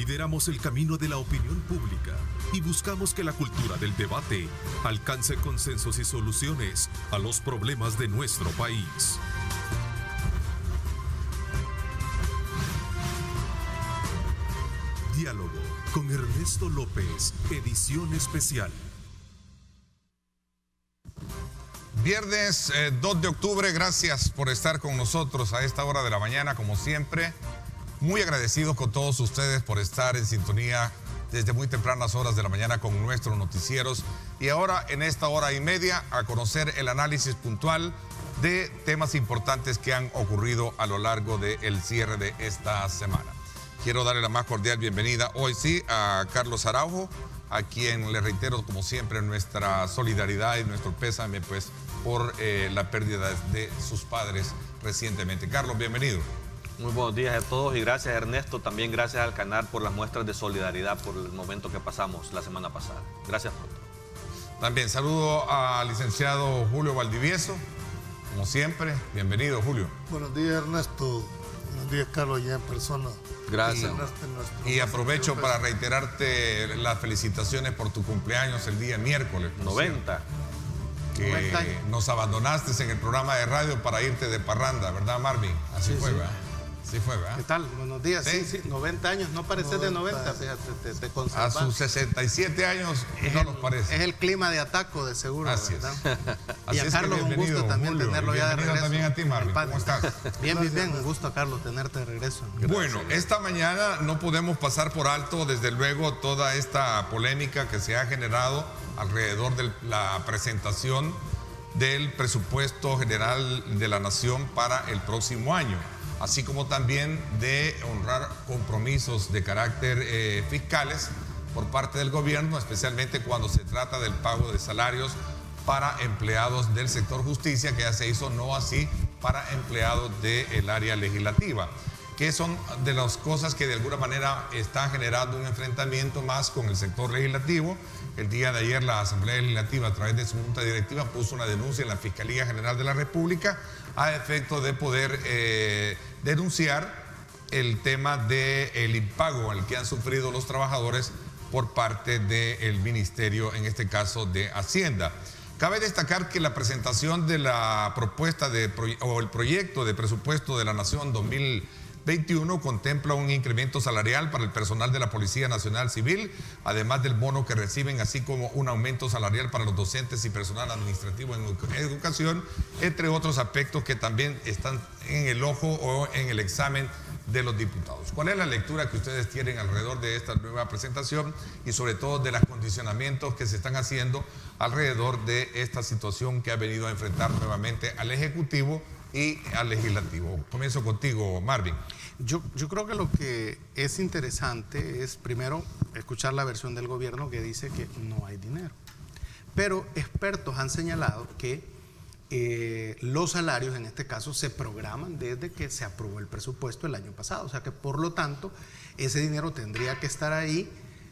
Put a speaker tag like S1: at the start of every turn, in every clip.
S1: Lideramos el camino de la opinión pública y buscamos que la cultura del debate alcance consensos y soluciones a los problemas de nuestro país. Diálogo con Ernesto López, edición especial.
S2: Viernes 2 de octubre, gracias por estar con nosotros a esta hora de la mañana, como siempre. Muy agradecidos con todos ustedes por estar en sintonía desde muy tempranas horas de la mañana con nuestros noticieros. Y ahora, en esta hora y media, a conocer el análisis puntual de temas importantes que han ocurrido a lo largo del cierre de esta semana. Quiero darle la más cordial bienvenida hoy sí a Carlos Araujo, a quien le reitero como siempre nuestra solidaridad y nuestro pésame pues por la pérdida de sus padres recientemente. Carlos, bienvenido.
S3: Muy buenos días a todos y gracias Ernesto, también gracias al canal por las muestras de solidaridad por el momento que pasamos la semana pasada. Gracias por todo.
S2: También saludo al licenciado Julio Valdivieso, como siempre. Bienvenido, Julio.
S4: Buenos días, Ernesto. Buenos días, Carlos, ya en persona.
S3: Gracias.
S2: Y aprovecho para reiterarte las felicitaciones por tu cumpleaños el día miércoles.
S3: 90.
S2: Que
S4: 90 años.
S2: nos abandonaste en el programa de radio para irte de parranda, ¿verdad, Marvin? Así
S4: Sí,
S2: fue,
S4: sí.
S2: ¿verdad? Sí fue, ¿verdad?
S4: ¿Qué tal? Buenos días.
S2: Sí.
S4: Sí, 90 años, no pareces de 90, fíjate, te
S2: A
S4: conservas.
S2: sus 67 años no nos parece.
S4: Es el clima de Ataco, de seguro,
S2: Así es.
S4: ¿verdad?
S2: Así
S4: Y a
S2: es que
S4: Carlos, un
S2: bienvenido,
S4: gusto también
S2: Julio,
S4: tenerlo
S2: y
S4: ya de
S2: bienvenido
S4: regreso.
S2: también a ti, Marvin.
S4: El padre.
S2: ¿Cómo estás?
S4: Bien, un gusto, Carlos, tenerte de regreso.
S2: Bueno, esta mañana no podemos pasar por alto, desde luego, toda esta polémica que se ha generado alrededor de la presentación del presupuesto general de la Nación para el próximo año, así como también de honrar compromisos de carácter fiscales por parte del gobierno, especialmente cuando se trata del pago de salarios para empleados del sector justicia, que ya se hizo, no así para empleados del área legislativa, que son de las cosas que de alguna manera están generando un enfrentamiento más con el sector legislativo. El día de ayer la Asamblea Legislativa, a través de su junta directiva, puso una denuncia en la Fiscalía General de la República a efecto de poder denunciar el tema del impago al que han sufrido los trabajadores por parte del Ministerio, en este caso de Hacienda. Cabe destacar que la presentación de la propuesta o el proyecto de presupuesto de la Nación 2021 contempla un incremento salarial para el personal de la Policía Nacional Civil, además del bono que reciben, así como un aumento salarial para los docentes y personal administrativo en educación, entre otros aspectos que también están en el ojo o en el examen de los diputados. ¿Cuál es la lectura que ustedes tienen alrededor de esta nueva presentación y sobre todo de los condicionamientos que se están haciendo alrededor de esta situación que ha venido a enfrentar nuevamente al Ejecutivo y al Legislativo? Comienzo contigo, Marvin.
S4: Yo creo que lo que es interesante es, primero, escuchar la versión del gobierno que dice que no hay dinero. Pero expertos han señalado que los salarios, en este caso, se programan desde que se aprobó el presupuesto el año pasado. O sea que, por lo tanto, ese dinero tendría que estar ahí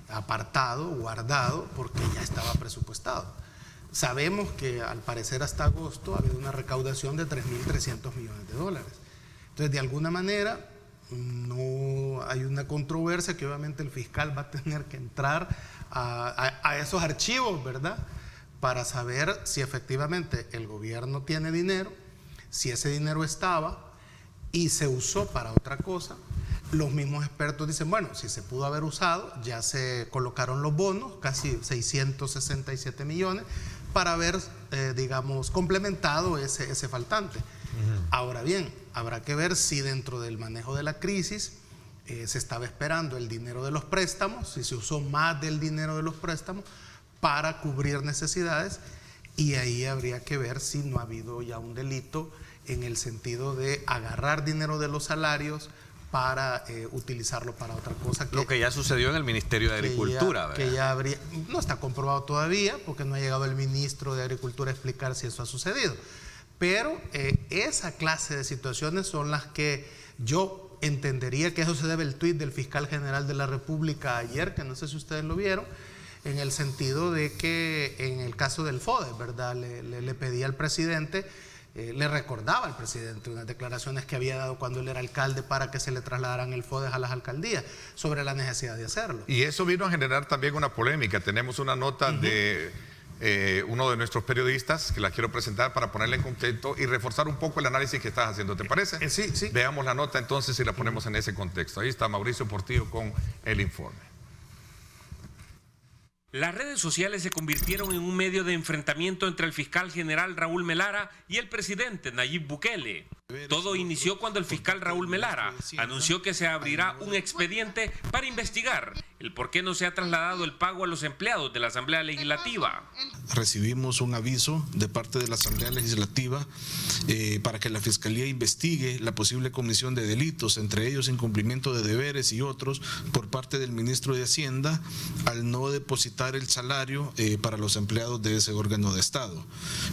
S4: apartado, guardado, porque ya estaba presupuestado. Sabemos que al parecer hasta agosto ha habido una recaudación de 3.300 millones de dólares. Entonces, de alguna manera, no hay una controversia que obviamente el fiscal va a tener que entrar a esos archivos, ¿verdad?, para saber si efectivamente el gobierno tiene dinero, si ese dinero estaba y se usó para otra cosa. Los mismos expertos dicen, bueno, si se pudo haber usado, ya se colocaron los bonos, casi 667 millones, para haber, digamos, complementado ese faltante. Ahora bien, habrá que ver si dentro del manejo de la crisis se estaba esperando el dinero de los préstamos, si se usó más del dinero de los préstamos para cubrir necesidades, y ahí habría que ver si no ha habido ya un delito en el sentido de agarrar dinero de los salarios para utilizarlo para otra cosa.
S3: Lo que ya sucedió en el Ministerio de Agricultura, ¿verdad?
S4: Que ya habría, no está comprobado todavía, porque no ha llegado el ministro de Agricultura a explicar si eso ha sucedido. Pero esa clase de situaciones son las que yo entendería que eso se debe al tuit del fiscal general de la República ayer, que no sé si ustedes lo vieron, en el sentido de que en el caso del FODE, ¿verdad?, le pedía al presidente le recordaba al presidente unas declaraciones que había dado cuando él era alcalde para que se le trasladaran el FODES a las alcaldías sobre la necesidad de hacerlo.
S2: Y eso vino a generar también una polémica. Tenemos una nota de uno de nuestros periodistas que la quiero presentar para ponerla en contexto y reforzar un poco el análisis que estás haciendo. ¿Te parece?
S4: Sí.
S2: Veamos la nota entonces y la ponemos en ese contexto. Ahí está Mauricio Portillo con el informe.
S5: Las redes sociales se convirtieron en un medio de enfrentamiento entre el fiscal general Raúl Melara y el presidente Nayib Bukele. Todo inició cuando el fiscal Raúl Melara anunció que se abrirá un expediente para investigar el por qué no se ha trasladado el pago a los empleados de la Asamblea Legislativa.
S6: Recibimos un aviso de parte de la Asamblea Legislativa para que la Fiscalía investigue la posible comisión de delitos, entre ellos incumplimiento de deberes y otros, por parte del ministro de Hacienda al no depositar el salario para los empleados de ese órgano de Estado.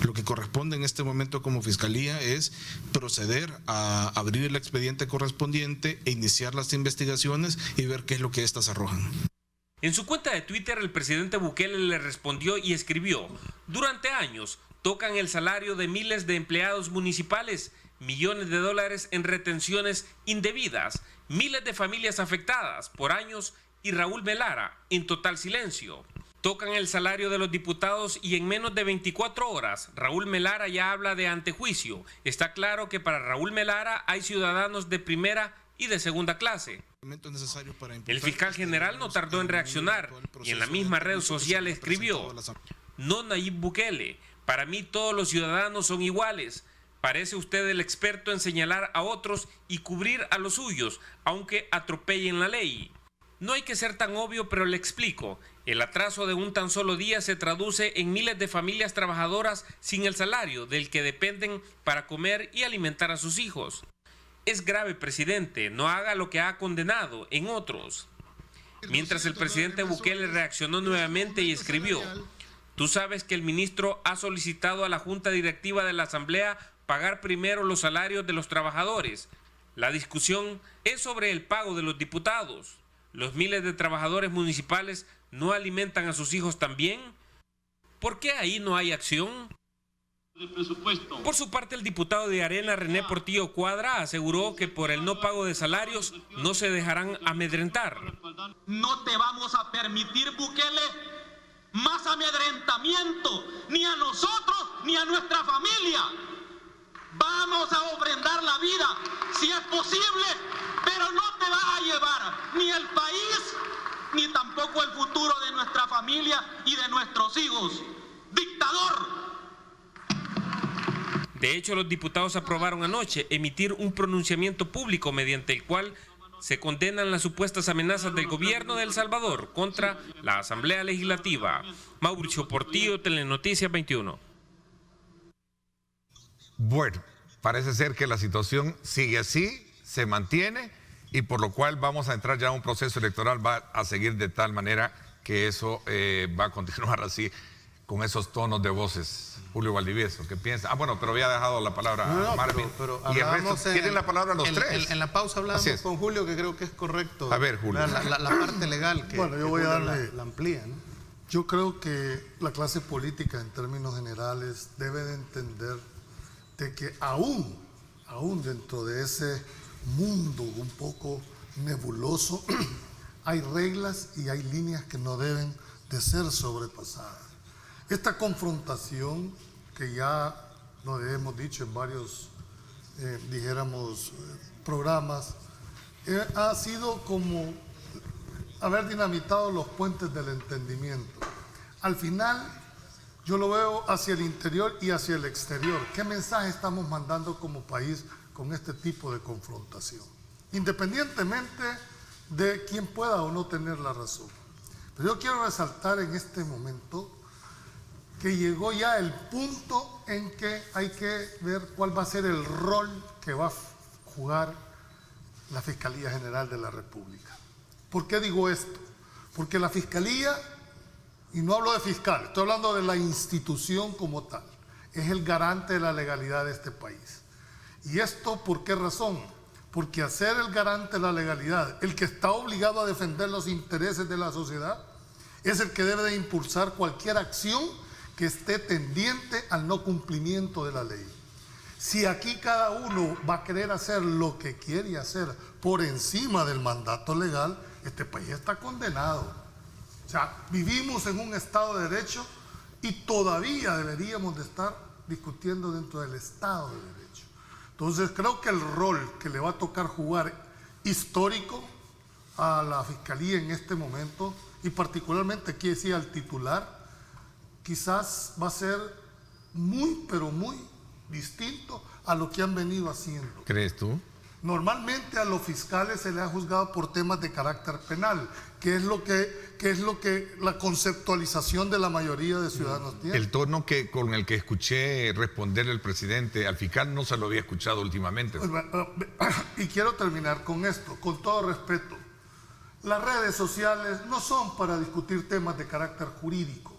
S6: Lo que corresponde en este momento como Fiscalía es proceder a abrir el expediente correspondiente e iniciar las investigaciones y ver qué es lo que éstas arrojan.
S5: En su cuenta de Twitter, el presidente Bukele le respondió y escribió: durante años tocan el salario de miles de empleados municipales, millones de dólares en retenciones indebidas, miles de familias afectadas por años y Raúl Melara en total silencio. Tocan el salario de los diputados y en menos de 24 horas Raúl Melara ya habla de antejuicio. Está claro que para Raúl Melara hay ciudadanos de primera y de segunda clase. El fiscal general no tardó en reaccionar y en la misma red social escribió: no Nayib Bukele, para mí todos los ciudadanos son iguales. Parece usted el experto en señalar a otros y cubrir a los suyos, aunque atropellen la ley. No hay que ser tan obvio, pero le explico. El atraso de un tan solo día se traduce en miles de familias trabajadoras sin el salario del que dependen para comer y alimentar a sus hijos. Es grave, presidente, no haga lo que ha condenado en otros. Mientras el presidente Bukele reaccionó nuevamente y escribió: tú sabes que el ministro ha solicitado a la Junta Directiva de la Asamblea pagar primero los salarios de los trabajadores. La discusión es sobre el pago de los diputados. ¿Los miles de trabajadores municipales no alimentan a sus hijos también? ¿Por qué ahí no hay acción? Por su parte, el diputado de Arena, René Portillo Cuadra, aseguró que por el no pago de salarios no se dejarán amedrentar.
S7: No te vamos a permitir, Bukele, más amedrentamiento, ni a nosotros ni a nuestra familia. Vamos a ofrendar la vida, si es posible, pero no te va a llevar ni el país, ni tampoco el futuro de nuestra familia y de nuestros hijos. ¡Dictador!
S5: De hecho, los diputados aprobaron anoche emitir un pronunciamiento público mediante el cual se condenan las supuestas amenazas del gobierno de El Salvador contra la Asamblea Legislativa. Mauricio Portillo, Telenoticias 21.
S2: Bueno, parece ser que la situación sigue así, se mantiene, y por lo cual vamos a entrar ya a un proceso electoral, va a seguir de tal manera que eso va a continuar así, con esos tonos de voces. Julio Valdivieso, ¿qué piensa? Bueno, pero había dejado la palabra a Marvin.
S4: Pero
S2: y el resto, tienen la palabra los tres.
S4: En la pausa hablamos con Julio, que creo que es correcto.
S2: A ver, Julio.
S4: La parte legal que,
S8: bueno, yo voy a darle,
S4: la amplía, ¿no?
S8: Yo creo que la clase política, en términos generales, debe de entender de que aún dentro de ese mundo un poco nebuloso, hay reglas y hay líneas que no deben de ser sobrepasadas. Esta confrontación, que ya lo hemos dicho en varios, programas, ha sido como haber dinamitado los puentes del entendimiento. Al final, yo lo veo hacia el interior y hacia el exterior. ¿Qué mensaje estamos mandando como país con este tipo de confrontación? Independientemente de quién pueda o no tener la razón. Pero yo quiero resaltar en este momento que llegó ya el punto en que hay que ver cuál va a ser el rol que va a jugar la Fiscalía General de la República. ¿Por qué digo esto? Porque la Fiscalía, y no hablo de fiscal, estoy hablando de la institución como tal, es el garante de la legalidad de este país. ¿Y esto por qué razón? Porque al ser el garante de la legalidad, el que está obligado a defender los intereses de la sociedad, es el que debe de impulsar cualquier acción que esté tendiente al no cumplimiento de la ley. Si aquí cada uno va a querer hacer lo que quiere hacer por encima del mandato legal, este país está condenado. O sea, vivimos en un Estado de Derecho y todavía deberíamos de estar discutiendo dentro del Estado de Derecho. Entonces creo que el rol que le va a tocar jugar histórico a la Fiscalía en este momento, y particularmente aquí decía al titular, quizás va a ser muy, pero muy distinto a lo que han venido haciendo.
S2: ¿Crees tú?
S8: Normalmente a los fiscales se les ha juzgado por temas de carácter penal, que es lo que la conceptualización de la mayoría de ciudadanos tiene.
S2: El tono con el que escuché responder el presidente al fiscal no se lo había escuchado últimamente.
S8: Y quiero terminar con esto, con todo respeto. Las redes sociales no son para discutir temas de carácter jurídico.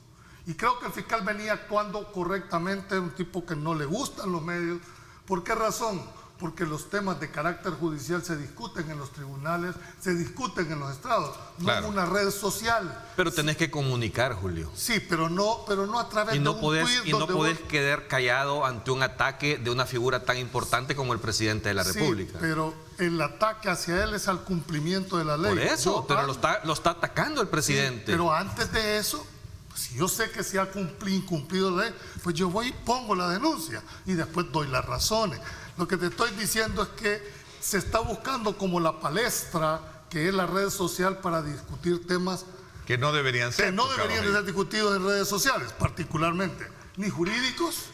S8: Y creo que el fiscal venía actuando correctamente, un tipo que no le gustan los medios. ¿Por qué razón? Porque los temas de carácter judicial se discuten en los tribunales, se discuten en los estrados,
S2: claro,
S8: no en una red social.
S3: Pero tenés que comunicar, Julio.
S8: Sí, pero no a través de un tuit.
S3: Y no podés quedar callado ante un ataque de una figura tan importante como el presidente de la República.
S8: Sí, pero el ataque hacia él es al cumplimiento de la ley.
S3: Por eso, pero lo está atacando el presidente.
S8: Sí, pero antes de eso, si yo sé que se ha incumplido la ley, pues yo voy y pongo la denuncia y después doy las razones. Lo que te estoy diciendo es que se está buscando como la palestra que es la red social para discutir temas
S2: que no deberían ser.
S8: Que no deberían de ser discutidos en redes sociales, particularmente, ni jurídicos,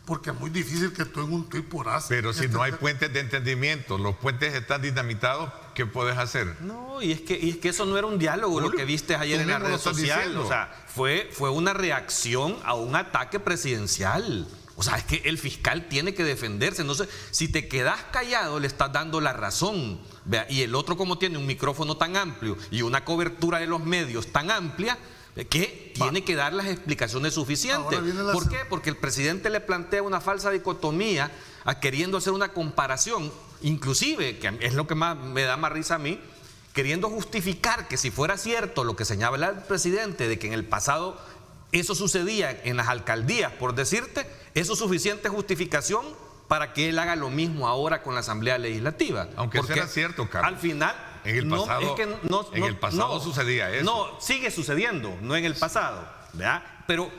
S8: porque es muy difícil que tú en un tuit porás.
S2: Pero si no hay puentes de entendimiento, los puentes están dinamitados, ¿qué puedes hacer?
S3: No, y es que eso no era un diálogo, Julio, lo que viste ayer en la red social. O sea, fue una reacción a un ataque presidencial. O sea, es que el fiscal tiene que defenderse. Entonces, si te quedas callado, le estás dando la razón. Vea, y el otro, como tiene un micrófono tan amplio y una cobertura de los medios tan amplia, que tiene que dar las explicaciones suficientes. ¿Por qué? Porque el presidente le plantea una falsa dicotomía, queriendo hacer una comparación, inclusive, que es lo que más me da más risa a mí, queriendo justificar que si fuera cierto lo que señala el presidente de que en el pasado eso sucedía en las alcaldías, por decirte, eso es suficiente justificación para que él haga lo mismo ahora con la Asamblea Legislativa.
S2: Aunque sea cierto, Carlos.
S3: Al final,
S2: en el pasado sucedía eso.
S3: No, sigue sucediendo, no en el pasado, ¿verdad? Pero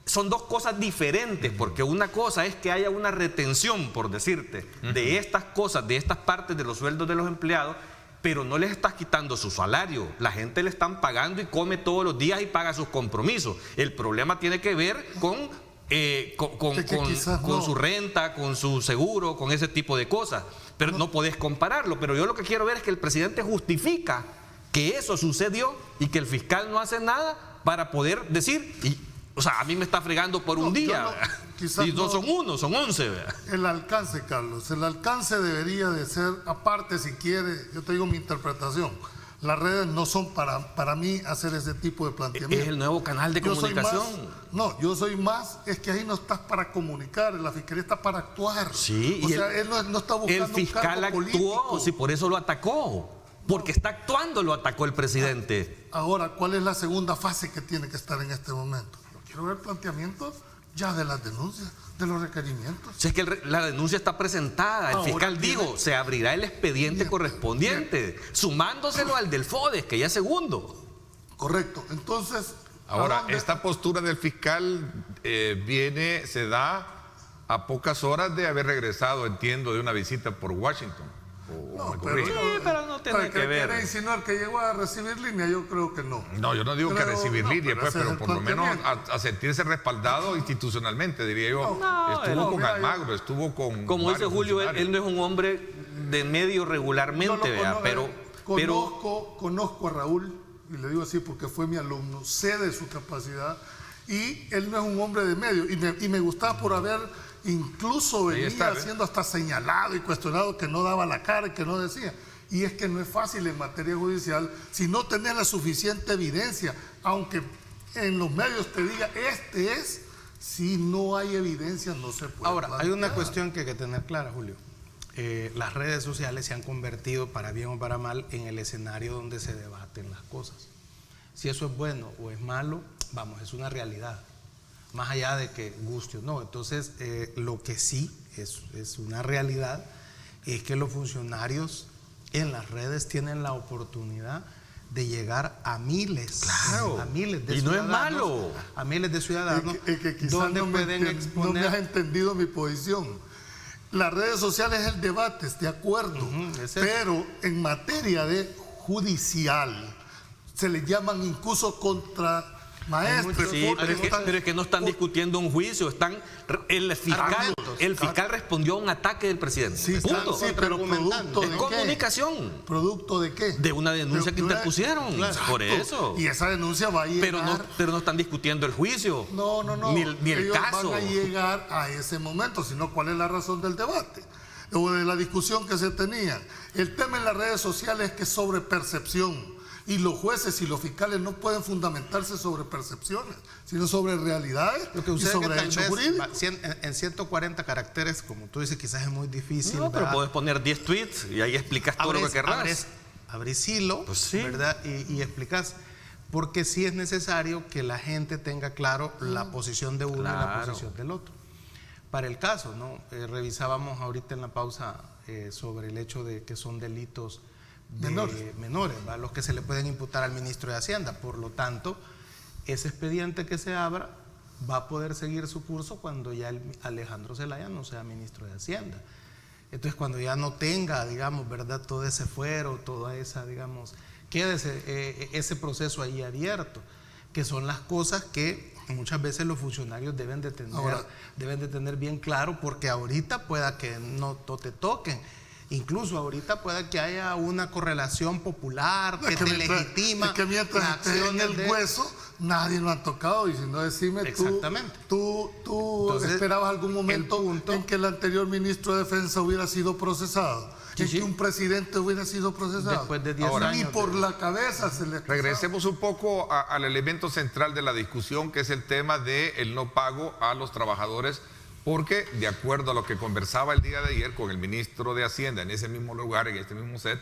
S3: son dos cosas diferentes, porque una cosa es que haya una retención, por decirte, de estas cosas, de estas partes de los sueldos de los empleados, pero no les estás quitando su salario. La gente le están pagando y come todos los días y paga sus compromisos. El problema tiene que ver con su renta, con su seguro, con ese tipo de cosas. Pero no podés compararlo. Pero yo lo que quiero ver es que el presidente justifica que eso sucedió y que el fiscal no hace nada para poder decir, o sea, a mí me está fregando por un día. Y no son uno, son 11. ¿verdad?
S8: El alcance, Carlos, el alcance debería de ser, aparte si quiere, yo te digo mi interpretación, las redes no son para mí hacer ese tipo de planteamiento.
S3: Es el nuevo canal de comunicación.
S8: Yo soy más, es que ahí no estás para comunicar, la fiscalía está para actuar.
S3: Sí,
S8: o sea, él no está buscando
S3: el fiscal
S8: un cargo
S3: actuó,
S8: político.
S3: sí, por eso lo atacó. Porque está actuando, lo atacó el presidente.
S8: Ahora, ¿cuál es la segunda fase que tiene que estar en este momento? Yo quiero ver planteamientos ya de las denuncias, de los requerimientos.
S3: Si es que la denuncia está presentada, el fiscal dijo, se abrirá el expediente correspondiente, sumándoselo al del FODES, que ya es segundo.
S8: Correcto, entonces...
S2: Ahora, esta postura del fiscal se da a pocas horas de haber regresado, entiendo, de una visita por Washington.
S3: Pero no tiene que ver.
S8: ¿Quiere insinuar que llegó a recibir línea? Yo creo que no.
S2: No, yo no digo que recibir línea, pero por lo menos a sentirse respaldado institucionalmente, diría yo. Estuvo con Almagro, estuvo con...
S3: Como dice Julio, él no es un hombre de medio regularmente, pero
S8: conozco a Raúl, y le digo así porque fue mi alumno, sé de su capacidad, y él no es un hombre de medio, y me gustaba por haber... Incluso venía siendo hasta señalado y cuestionado que no daba la cara y que no decía. Y es que no es fácil en materia judicial si no tenés la suficiente evidencia, aunque en los medios te diga si no hay evidencia no se puede.
S4: Ahora, hay una cuestión que hay que tener clara, Julio. Las redes sociales se han convertido, para bien o para mal, en el escenario donde se debaten las cosas. Si eso es bueno o es malo, vamos, es una realidad. más allá de que guste o no. Entonces, lo que sí es una realidad es que los funcionarios en las redes tienen la oportunidad de llegar a miles, a miles de
S3: y
S4: ciudadanos,
S3: no es malo,
S4: a miles de ciudadanos,
S8: que quizás
S4: donde
S8: no
S4: pueden
S8: no
S4: exponer.
S8: me has entendido mi posición. Las redes sociales es el debate, de acuerdo, pero en materia de judicial se le llaman incluso contra maestros.
S3: Sí, pero es que no están discutiendo un juicio, el fiscal respondió a un ataque del presidente.
S8: Sí,
S3: punto.
S8: sí, pero ¿producto
S3: es
S8: de
S3: comunicación.
S8: qué? ¿Producto de qué?
S3: De una denuncia que interpusieron.
S8: Claro.
S3: Por eso.
S8: Y esa denuncia va a llegar.
S3: Pero no están discutiendo el juicio.
S8: No.
S3: Ni el
S8: Ellos
S3: caso.
S8: van a llegar a ese momento, sino cuál es la razón del debate o de la discusión que se tenía. El tema en las redes sociales es que es sobre percepción. Y los jueces y los fiscales no pueden fundamentarse sobre percepciones, sino sobre realidades y sobre hechos jurídicos.
S4: En 140 caracteres, como tú dices, quizás es muy difícil.
S3: No, pero
S4: ¿verdad?
S3: puedes poner 10 tweets y ahí explicas todo lo que querrás.
S4: Abrís hilo,
S3: Pues sí.
S4: ¿verdad? Y explicas. Porque sí es necesario que la gente tenga claro la posición de uno y la posición del otro. Para el caso, ¿no? Revisábamos ahorita en la pausa sobre el hecho de que son delitos menores, ¿va? Los que se le pueden imputar al ministro de Hacienda. Por lo tanto, ese expediente que se abra va a poder seguir su curso cuando ya Alejandro Zelaya no sea ministro de Hacienda. Entonces, cuando ya no tenga, digamos, ¿verdad?, todo ese fuero, toda esa, digamos, quede ese proceso ahí abierto, que son las cosas que muchas veces los funcionarios deben de tener bien claro, porque ahorita pueda que no te toquen. Incluso ahorita puede que haya una correlación popular que te legitima.
S8: Es que mientras esté en el hueso, nadie lo ha tocado. Y si no, decime,
S4: exactamente.
S8: tú entonces, esperabas algún momento en que el anterior ministro de Defensa hubiera sido procesado. Que un presidente hubiera sido procesado.
S4: Después de 10 años.
S8: Ni por la cabeza se le...
S2: Regresemos un poco al elemento central de la discusión, que es el tema del no pago a los trabajadores. Porque, de acuerdo a lo que conversaba el día de ayer con el ministro de Hacienda en ese mismo lugar, en este mismo set,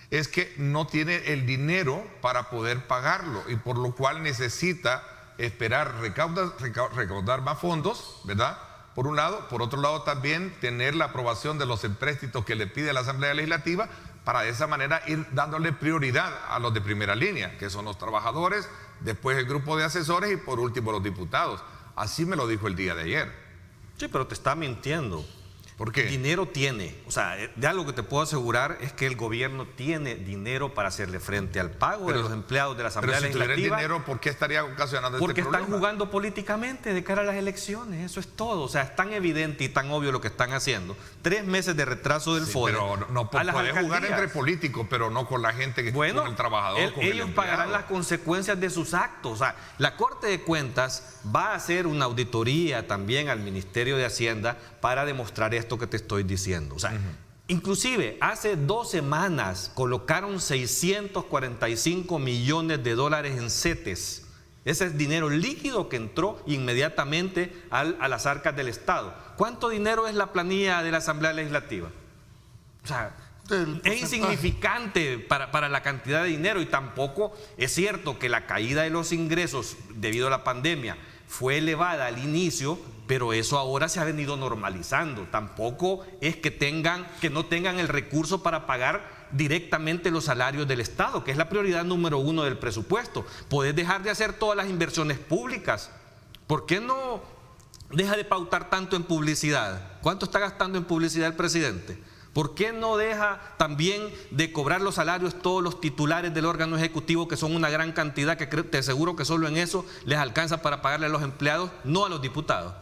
S2: es que no tiene el dinero para poder pagarlo y por lo cual necesita esperar recaudar más fondos, ¿verdad? Por un lado. Por otro lado, también tener la aprobación de los empréstitos que le pide la Asamblea Legislativa para de esa manera ir dándole prioridad a los de primera línea, que son los trabajadores, después el grupo de asesores y por último los diputados. Así me lo dijo el día de ayer.
S3: Sí, pero te está mintiendo.
S2: ¿Por qué?
S3: Dinero tiene. O sea, ya lo que te puedo asegurar es que el gobierno tiene dinero para hacerle frente al pago de los empleados de la Asamblea Legislativa.
S2: Pero si tuviera dinero, ¿por qué estaría ocasionando este problema?
S3: Porque están jugando políticamente de cara a las elecciones. Eso es todo. O sea, es tan evidente y tan obvio lo que están haciendo. 3 meses de retraso del FODE.
S2: Pero no puede jugar entre políticos, pero no con la gente que con el trabajador.
S3: Ellos pagarán las consecuencias de sus actos. O sea, la Corte de Cuentas va a hacer una auditoría también al Ministerio de Hacienda para demostrar esto que te estoy diciendo. O sea, inclusive hace 2 semanas colocaron 645 millones de dólares en CETES. Ese es dinero líquido que entró inmediatamente a las arcas del Estado. ¿Cuánto dinero es la planilla de la Asamblea Legislativa? O sea, es insignificante para la cantidad de dinero, y tampoco es cierto que la caída de los ingresos debido a la pandemia fue elevada al inicio, pero eso ahora se ha venido normalizando. Tampoco es que no tengan el recurso para pagar directamente los salarios del Estado, que es la prioridad número 1 del presupuesto. Podés dejar de hacer todas las inversiones públicas. ¿Por qué no deja de pautar tanto en publicidad? ¿Cuánto está gastando en publicidad el presidente? ¿Por qué no deja también de cobrar los salarios todos los titulares del órgano ejecutivo, que son una gran cantidad, que te aseguro que solo en eso les alcanza para pagarle a los empleados, no a los diputados?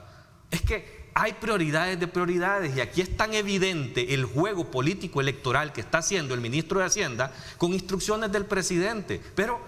S3: Es que hay prioridades de prioridades, y aquí es tan evidente el juego político electoral que está haciendo el ministro de Hacienda con instrucciones del presidente. Pero,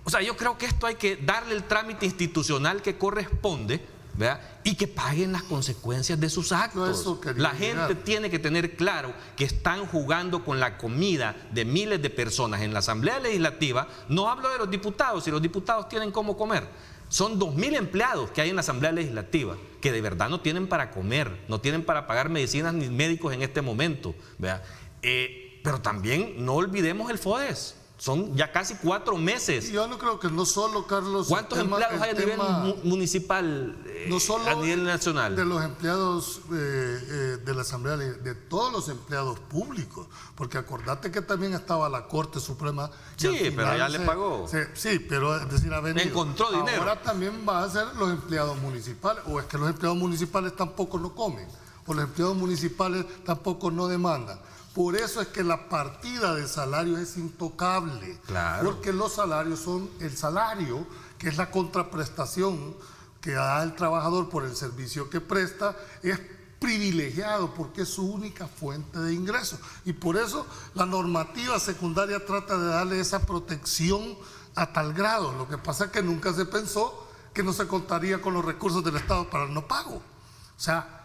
S3: o sea, yo creo que esto hay que darle el trámite institucional que corresponde, ¿verdad? Y que paguen las consecuencias de sus actos. La gente tiene que tener claro que están jugando con la comida de miles de personas en la Asamblea Legislativa. No hablo de los diputados, si los diputados tienen cómo comer. Son 2.000 empleados que hay en la Asamblea Legislativa que de verdad no tienen para comer, no tienen para pagar medicinas ni médicos en este momento, ¿verdad? Pero también no olvidemos el FODES. Son ya casi 4 meses.
S8: Y yo no creo que no solo, Carlos.
S3: ¿Cuántos empleados hay a nivel municipal,
S8: no solo
S3: a nivel nacional?
S8: De los empleados de la Asamblea, de todos los empleados públicos. Porque acordate que también estaba la Corte Suprema.
S3: Sí, pero ya le pagó.
S8: Sí, pero es decir, ha venido.
S3: Encontró dinero.
S8: Ahora también van a ser los empleados municipales. O es que los empleados municipales tampoco no comen. O los empleados municipales tampoco no demandan. Por eso es que la partida de salario es intocable.
S3: Claro.
S8: Porque los salarios son el salario, que es la contraprestación que da el trabajador por el servicio que presta, es privilegiado porque es su única fuente de ingresos. Y por eso la normativa secundaria trata de darle esa protección a tal grado. Lo que pasa es que nunca se pensó que no se contaría con los recursos del Estado para el no pago. O sea,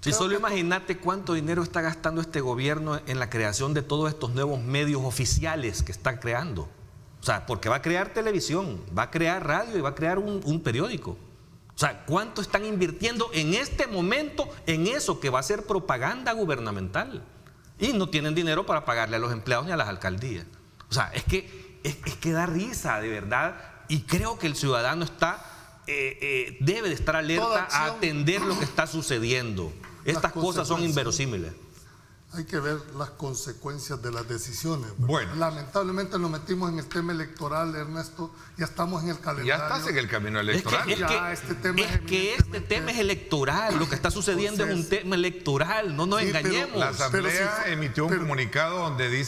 S3: si solo imagínate cuánto dinero está gastando este gobierno en la creación de todos estos nuevos medios oficiales que está creando. O sea, porque va a crear televisión, va a crear radio y va a crear un periódico. O sea, ¿cuánto están invirtiendo en este momento en eso que va a ser propaganda gubernamental? Y no tienen dinero para pagarle a los empleados ni a las alcaldías. O sea, es que da risa, de verdad. Y creo que el ciudadano debe de estar alerta a atender lo que está sucediendo. Estas cosas son inverosímiles.
S8: Hay que ver las consecuencias de las decisiones.
S2: Bueno.
S8: Lamentablemente nos metimos en el tema electoral, Ernesto. Ya estamos en el calendario.
S2: Ya estás en el camino electoral.
S3: Este tema es electoral. Lo que está sucediendo es un tema electoral. No nos engañemos.
S2: La Asamblea emitió un comunicado donde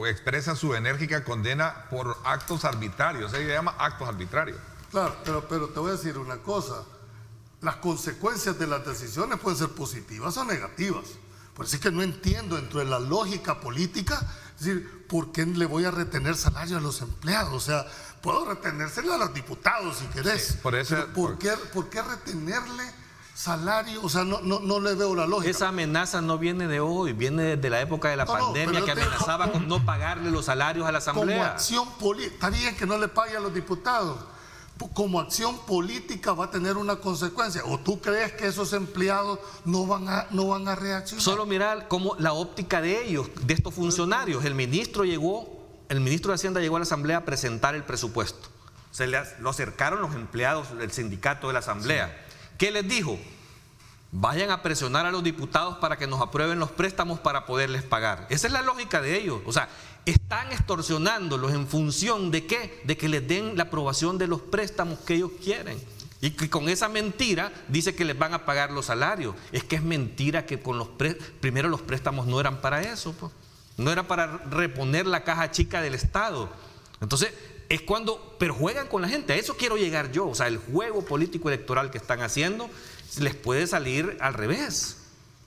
S2: expresa su enérgica condena por actos arbitrarios. Se llama actos arbitrarios.
S8: Claro, pero te voy a decir una cosa. Las consecuencias de las decisiones pueden ser positivas o negativas. Por eso es que no entiendo dentro de la lógica política, es decir, ¿por qué le voy a retener salario a los empleados? O sea, puedo retenérselo a los diputados si querés.
S2: Sí, por eso,
S8: ¿Por qué retenerle salario? O sea, no le veo la lógica.
S3: Esa amenaza no viene de hoy, viene desde la época de la pandemia, que amenazaba con no pagarle los salarios a la Asamblea.
S8: Como acción política, está bien que no le pague a los diputados. Como acción política va a tener una consecuencia. ¿O tú crees que esos empleados no van a reaccionar?
S3: Solo mirar cómo la óptica de ellos, de estos funcionarios. El ministro de Hacienda llegó a la Asamblea a presentar el presupuesto. Lo acercaron los empleados del sindicato de la Asamblea. Sí. ¿Qué les dijo? Vayan a presionar a los diputados para que nos aprueben los préstamos para poderles pagar. Esa es la lógica de ellos. O sea, están extorsionándolos en función de ¿qué? De que les den la aprobación de los préstamos que ellos quieren. Y que con esa mentira dice que les van a pagar los salarios. Es que es mentira que primero los préstamos no eran para eso, pues. No era para reponer la caja chica del Estado. Entonces, pero juegan con la gente. A eso quiero llegar yo. O sea, el juego político electoral que están haciendo les puede salir al revés.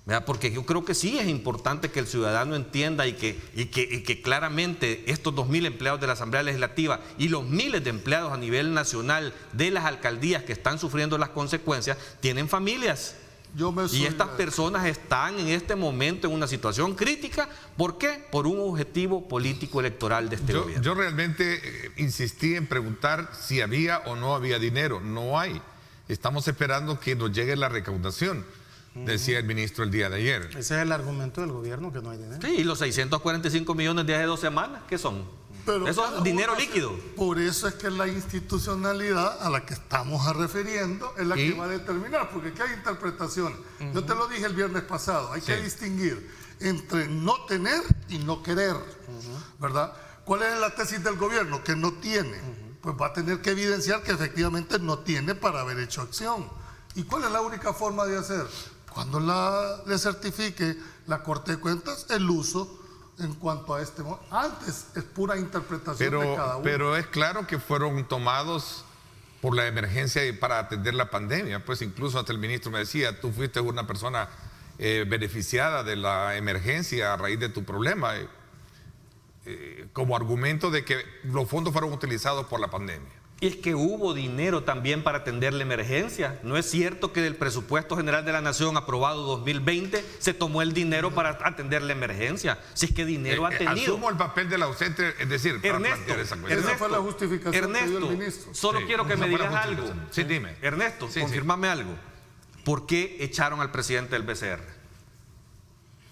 S3: ¿Verdad? Porque yo creo que sí es importante que el ciudadano entienda y que claramente estos 2.000 empleados de la Asamblea Legislativa y los miles de empleados a nivel nacional de las alcaldías que están sufriendo las consecuencias tienen familias. Y estas personas están en este momento en una situación crítica. ¿Por qué? Por un objetivo político electoral de este gobierno.
S2: Yo realmente insistí en preguntar si había o no había dinero. No hay. Estamos esperando que nos llegue la recaudación, decía el ministro el día de ayer.
S4: Ese es el argumento del gobierno, que no hay dinero.
S3: Sí, y los 645 millones de hace 2 semanas, ¿qué son? Eso es dinero líquido.
S8: Por eso es que la institucionalidad a la que estamos refiriendo es la que va a determinar, porque aquí hay interpretaciones. Yo te lo dije el viernes pasado, hay que distinguir entre no tener y no querer, ¿verdad? ¿Cuál es la tesis del gobierno? Que no tiene. Pues va a tener que evidenciar que efectivamente no tiene para haber hecho acción. ¿Y cuál es la única forma de hacer? Cuando le certifique la Corte de Cuentas el uso en cuanto a este momento. Antes es pura interpretación de cada uno.
S2: Pero es claro que fueron tomados por la emergencia y para atender la pandemia. Pues incluso hasta el ministro me decía, tú fuiste una persona beneficiada de la emergencia a raíz de tu problema. Como argumento de que los fondos fueron utilizados por la pandemia.
S3: Y es que hubo dinero también para atender la emergencia. No es cierto que del presupuesto general de la Nación aprobado 2020 se tomó el dinero para atender la emergencia. Si es que dinero ha tenido.
S2: Asumo el papel del ausente, es decir,
S8: Ernesto, esa fue la justificación que dio el ministro.
S3: Solo quiero que me digas algo.
S2: Sí, dime.
S3: Ernesto, confírmame algo. ¿Por qué echaron al presidente del BCR?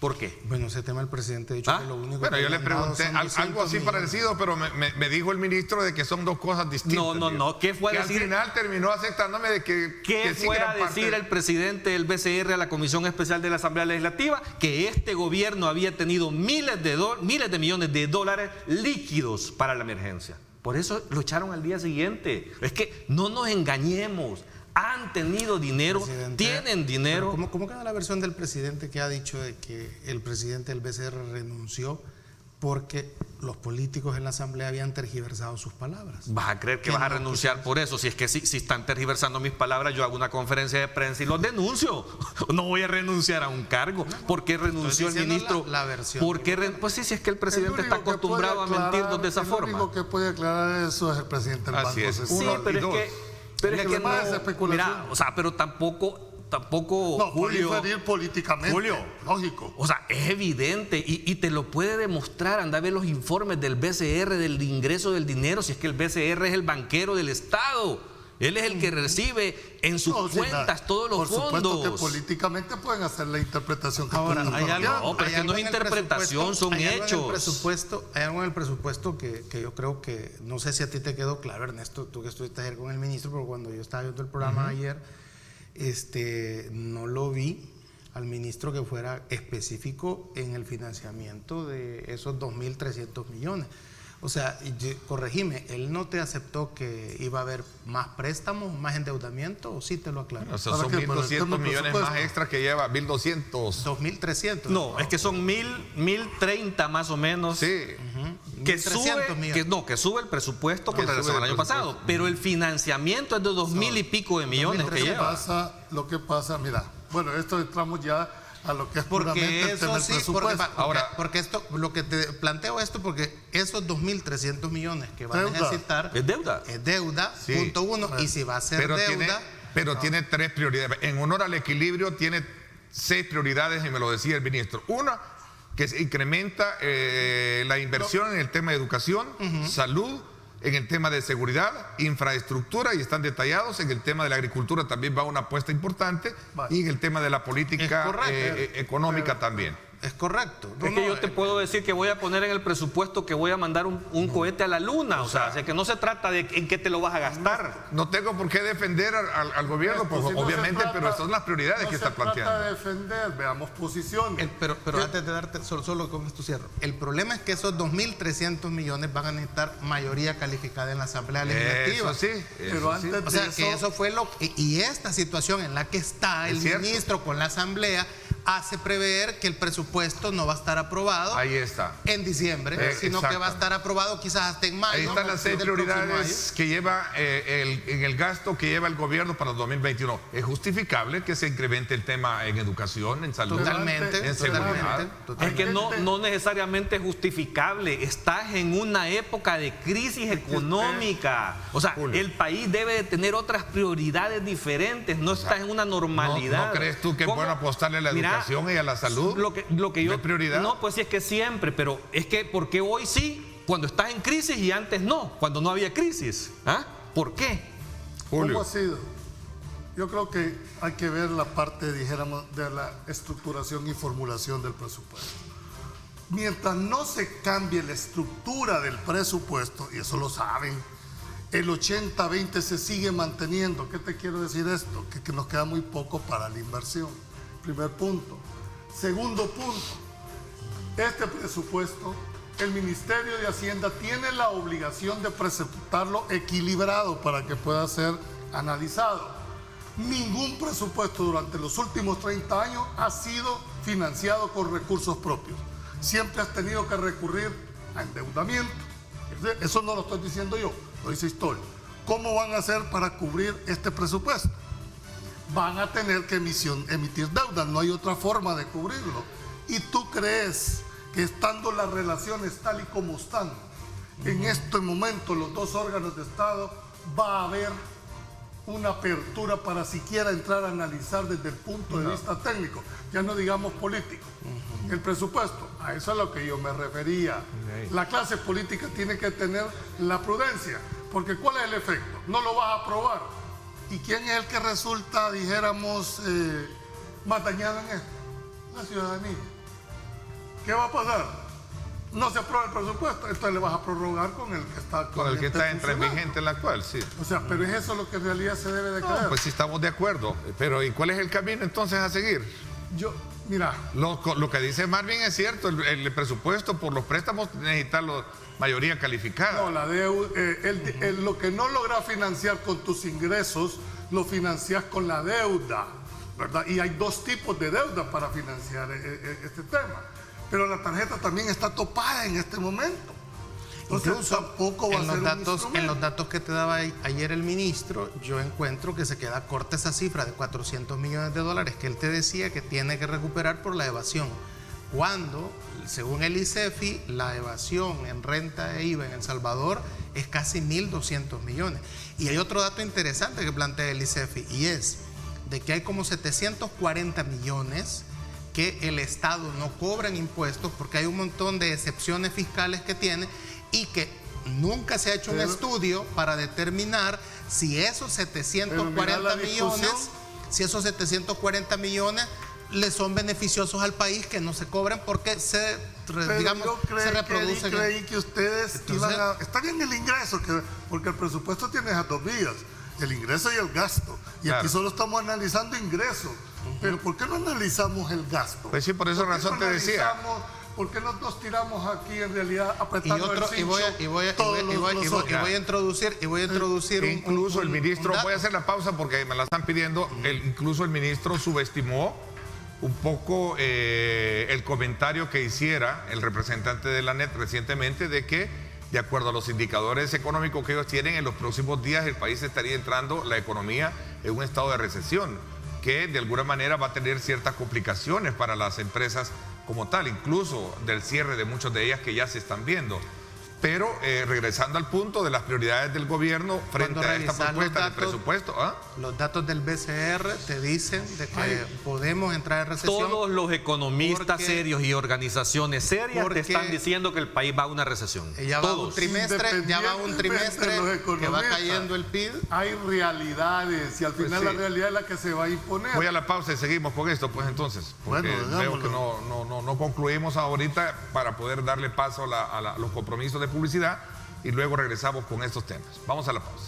S3: ¿Por qué?
S4: Bueno, ese tema el presidente ha dicho que lo único
S2: bueno,
S4: que
S2: yo le pregunté algo así parecido, pero me dijo el ministro de que son dos cosas distintas.
S3: No. ¿Qué fue a decir?
S2: Al final terminó aceptándome de que...
S3: ¿Qué fue a decir el presidente del BCR a la Comisión Especial de la Asamblea Legislativa? Que este gobierno había tenido miles de millones de dólares líquidos para la emergencia. Por eso lo echaron al día siguiente. Es que no nos engañemos. Han tenido dinero, tienen dinero.
S4: ¿Cómo queda la versión del presidente que ha dicho de que el presidente del BCR renunció porque los políticos en la Asamblea habían tergiversado sus palabras?
S3: ¿Vas a creer que vas a renunciar por eso? Si es que si están tergiversando mis palabras, yo hago una conferencia de prensa y los denuncio. No voy a renunciar a un cargo. ¿Por qué renunció el ministro?
S4: La versión.
S3: Pues sí, si es que el presidente está acostumbrado a mentirnos de esa forma.
S8: El único que puede aclarar eso es el presidente del Banco Central.
S3: Sí, pero es que no, mira, o sea, pero tampoco
S8: no,
S3: Julio,
S8: puede inferir políticamente,
S3: Julio,
S8: lógico.
S3: O sea, es evidente y te lo puede demostrar. Anda a ver los informes del BCR del ingreso del dinero, si es que el BCR es el banquero del Estado. Él es el que recibe en sus cuentas todos los fondos.
S8: Por supuesto que políticamente pueden hacer la interpretación que
S4: ahora
S3: hay algo, no, pero es que no es interpretación, son hechos.
S4: Hay algo en el presupuesto que yo creo que, no sé si a ti te quedó claro, Ernesto, tú que estuviste ayer con el ministro, pero cuando yo estaba viendo el programa ayer, no lo vi al ministro que fuera específico en el financiamiento de esos 2.300 millones. O sea, corregime, ¿él no te aceptó que iba a haber más préstamos, más endeudamiento, o sí te lo aclaró?
S2: O sea, son 1.200 millones más extra que lleva, 1.200.
S4: 2.300.
S3: No, es que son 1.030 más o menos.
S2: Sí.
S3: Que sube el presupuesto con relación al año pasado, pero el financiamiento es de 2.000 y pico de millones que lleva.
S8: Lo que pasa, mira, bueno, esto entramos ya a lo que es puramente el tema del presupuesto.
S4: Porque esto, lo que te planteo esto, porque esos 2.300 millones que van a necesitar
S3: es deuda.
S4: Es deuda, sí. Punto uno. Y si va a ser deuda.
S2: Tiene tres prioridades. En honor al equilibrio, tiene 6 prioridades, y me lo decía el ministro. Una, que se incrementa la inversión en el tema de educación, salud, en el tema de seguridad, infraestructura, y están detallados. En el tema de la agricultura también va una apuesta importante, y en el tema de la política económica también.
S4: Es correcto.
S3: Es que yo te puedo decir que voy a poner en el presupuesto que voy a mandar un cohete a la luna. O sea, que no se trata de en qué te lo vas a gastar.
S2: No tengo por qué defender al gobierno, pues, obviamente, pero son las prioridades que está planteando.
S8: No se trata de defender, veamos posiciones.
S4: Pero antes de darte, solo con esto cierro. El problema es que esos 2.300 millones van a necesitar mayoría calificada en la Asamblea Legislativa.
S2: Eso sí.
S8: Pero antes de
S4: o sea, que eso fue y esta situación en la que está el ministro con la Asamblea hace prever que el presupuesto no va a estar aprobado en diciembre, sino que va a estar aprobado quizás hasta en mayo.
S2: Ahí están las 6 prioridades que lleva en el gasto que lleva el gobierno para el 2021. Es justificable que se incremente el tema en educación, en salud, en seguridad.
S3: Es que no necesariamente es justificable. Estás en una época de crisis económica. O sea, el país debe de tener otras prioridades diferentes. No estás en una normalidad.
S2: ¿No crees tú que es bueno apostarle a la educación y a la salud?
S3: Lo que yo,
S2: ¿es prioridad?
S3: No, pues sí, es que siempre, pero es que ¿por qué hoy sí, cuando estás en crisis, y antes no, cuando no había crisis? ¿Ah? ¿Por qué?
S2: Julio.
S8: ¿Cómo ha sido? Yo creo que hay que ver la parte, dijéramos, de la estructuración y formulación del presupuesto. Mientras no se cambie la estructura del presupuesto, y eso lo saben, el 80-20 se sigue manteniendo. ¿Qué te quiero decir esto? Que nos queda muy poco para la inversión. Primer punto. Segundo punto, este presupuesto, el Ministerio de Hacienda tiene la obligación de presentarlo equilibrado para que pueda ser analizado. Ningún presupuesto durante los últimos 30 años ha sido financiado con recursos propios. Siempre has tenido que recurrir a endeudamiento. Eso no lo estoy diciendo yo, lo dice historia. ¿Cómo van a hacer para cubrir este presupuesto? Van a tener que emitir deuda, no hay otra forma de cubrirlo. ¿Y tú crees que estando las relaciones tal y como están, en este momento los dos órganos de Estado, va a haber una apertura para siquiera entrar a analizar desde el punto de vista técnico, ya no digamos político, el presupuesto? A eso es a lo que yo me refería. La clase política tiene que tener la prudencia, porque ¿cuál es el efecto? No lo vas a aprobar. ¿Y quién es el que resulta, dijéramos, más dañado en esto? La ciudadanía. ¿qué va a pasar? No se aprueba el presupuesto, entonces le vas a prorrogar con el que está
S2: con el que está entre vigente en la actual, sí.
S8: O sea, pero es eso lo que en realidad se debe de creer.
S2: Pues sí estamos de acuerdo, pero ¿y cuál es el camino entonces a seguir?
S8: Mira.
S2: Lo que dice Marvin es cierto, el presupuesto por los préstamos necesita la mayoría calificada.
S8: No, la deuda, lo que no logras financiar con tus ingresos, lo financias con la deuda, ¿verdad? Y hay dos tipos de deuda para financiar este tema. Pero la tarjeta también está topada en este momento. Entonces,
S4: incluso
S8: tampoco va a ser un instrumento.
S4: En los datos que te daba ayer el ministro, yo encuentro que se queda corta esa cifra de 400 millones de dólares que él te decía que tiene que recuperar por la evasión. Cuando, según el ICEFI, la evasión en renta e IVA en El Salvador es casi 1.200 millones. Y hay otro dato interesante que plantea el ICEFI, y es de que hay como 740 millones que el Estado no cobra en impuestos porque hay un montón de excepciones fiscales que tiene y que nunca se ha hecho un estudio para determinar si esos 740 millones le son beneficiosos al país, que no se cobren porque se reproducen.
S8: Yo creí que ustedes está bien el ingreso, porque el presupuesto tiene esas dos vías, el ingreso y el gasto. Y aquí solo estamos analizando ingresos. Pero ¿por qué no analizamos el gasto?
S2: Pues sí, por esa razón te decía.
S8: ¿Por qué no nos tiramos aquí en realidad apretando el cincho?
S4: Y voy a introducir
S2: incluso el ministro, voy a hacer la pausa porque me la están pidiendo, incluso el ministro subestimó un poco el comentario que hiciera el representante de la ANET recientemente de que, de acuerdo a los indicadores económicos que ellos tienen, en los próximos días el país estaría entrando, la economía, en un estado de recesión, que de alguna manera va a tener ciertas complicaciones para las empresas como tal, incluso del cierre de muchas de ellas que ya se están viendo. Pero regresando al punto de las prioridades del gobierno frente a esta propuesta de presupuesto.
S4: Los datos del BCR te dicen de que podemos entrar en recesión.
S3: Todos los economistas serios y organizaciones serias te están diciendo que el país va a una recesión.
S4: Ya va un trimestre que va cayendo el PIB.
S8: Hay realidades y al final la realidad es la que se va a imponer.
S2: Voy a la pausa y seguimos con esto, pues entonces. Porque veo que no concluimos ahorita para poder darle paso a los compromisos de publicidad y luego regresamos con estos temas. Vamos a la pausa.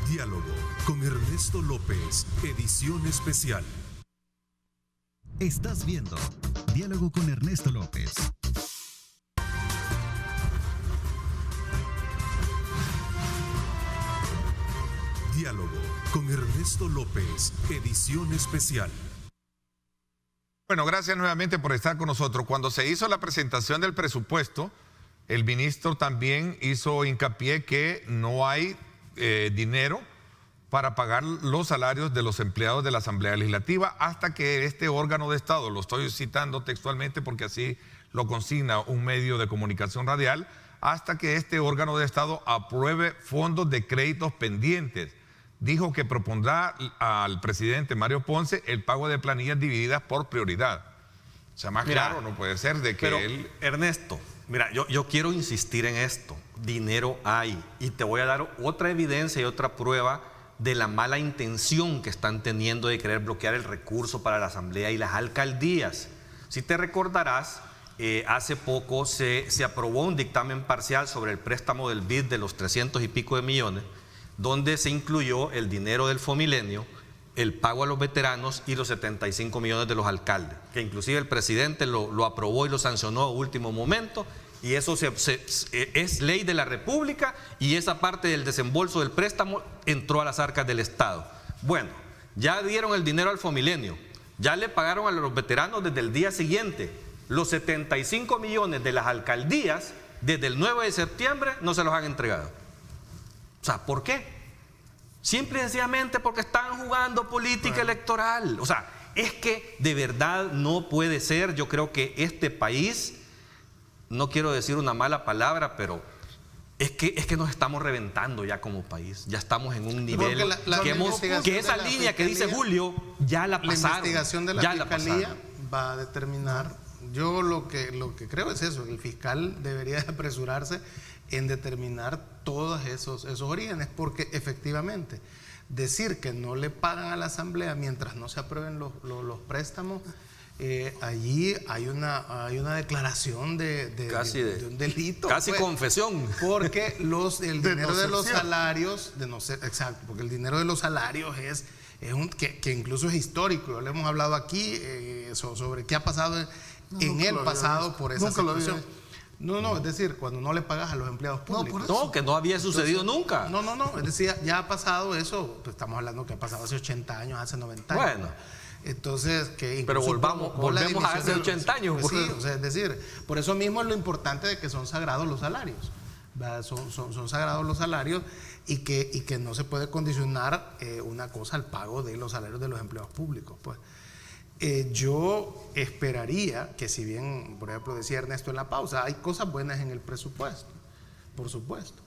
S1: Diálogo con Ernesto López, edición especial.
S9: Estás viendo Diálogo con Ernesto López.
S1: Diálogo con Ernesto López, edición especial.
S2: Bueno, gracias nuevamente por estar con nosotros. Cuando se hizo la presentación del presupuesto, el ministro también hizo hincapié que no hay dinero para pagar los salarios de los empleados de la Asamblea Legislativa hasta que este órgano de Estado, lo estoy citando textualmente porque así lo consigna un medio de comunicación radial, hasta que este órgano de Estado apruebe fondos de créditos pendientes. Dijo que propondrá al presidente Mario Ponce el pago de planillas divididas por prioridad. O sea, más claro no puede ser de que él...
S3: Ernesto, mira, yo quiero insistir en esto. Dinero hay. Y te voy a dar otra evidencia y otra prueba de la mala intención que están teniendo de querer bloquear el recurso para la Asamblea y las alcaldías. Si te recordarás, hace poco se aprobó un dictamen parcial sobre el préstamo del BID de los 300 y pico de millones, donde se incluyó el dinero del Fomilenio, el pago a los veteranos y los 75 millones de los alcaldes, que inclusive el presidente lo aprobó y lo sancionó a último momento, y eso es ley de la República, y esa parte del desembolso del préstamo entró a las arcas del Estado. Bueno, ya dieron el dinero al Fomilenio, ya le pagaron a los veteranos desde el día siguiente. Los 75 millones de las alcaldías, desde el 9 de septiembre, no se los han entregado. O sea, ¿por qué? Simple y sencillamente porque están jugando política electoral. O sea, es que de verdad no puede ser. Yo creo que este país, no quiero decir una mala palabra, pero es que nos estamos reventando ya como país. Ya estamos en un nivel que esa línea que dice Julio, ya la pasaron.
S4: La investigación de la Fiscalía va a determinar. Yo lo que creo es eso, el fiscal debería apresurarse en determinar todos esos orígenes, porque efectivamente decir que no le pagan a la Asamblea mientras no se aprueben los préstamos, allí hay una declaración de un delito.
S3: Casi pues, confesión.
S4: Porque el dinero de los salarios, exacto, porque el dinero de los salarios es que incluso es histórico. Ya le hemos hablado aquí sobre qué ha pasado en el pasado por esa situación. No, es decir, cuando no le pagas a los empleados públicos.
S3: No, que no había sucedido nunca.
S4: No, es decir, ya ha pasado eso, pues estamos hablando que ha pasado hace 80 años, hace 90 años. Bueno. Entonces, pero
S3: volvemos a hace 80 años.
S4: Pues sí, o sea, es decir, por eso mismo es lo importante de que son sagrados los salarios. Son sagrados los salarios y que no se puede condicionar una cosa al pago de los salarios de los empleados públicos. Pues yo esperaría que, si bien, por ejemplo, decía Ernesto en la pausa, hay cosas buenas en el presupuesto, por supuesto.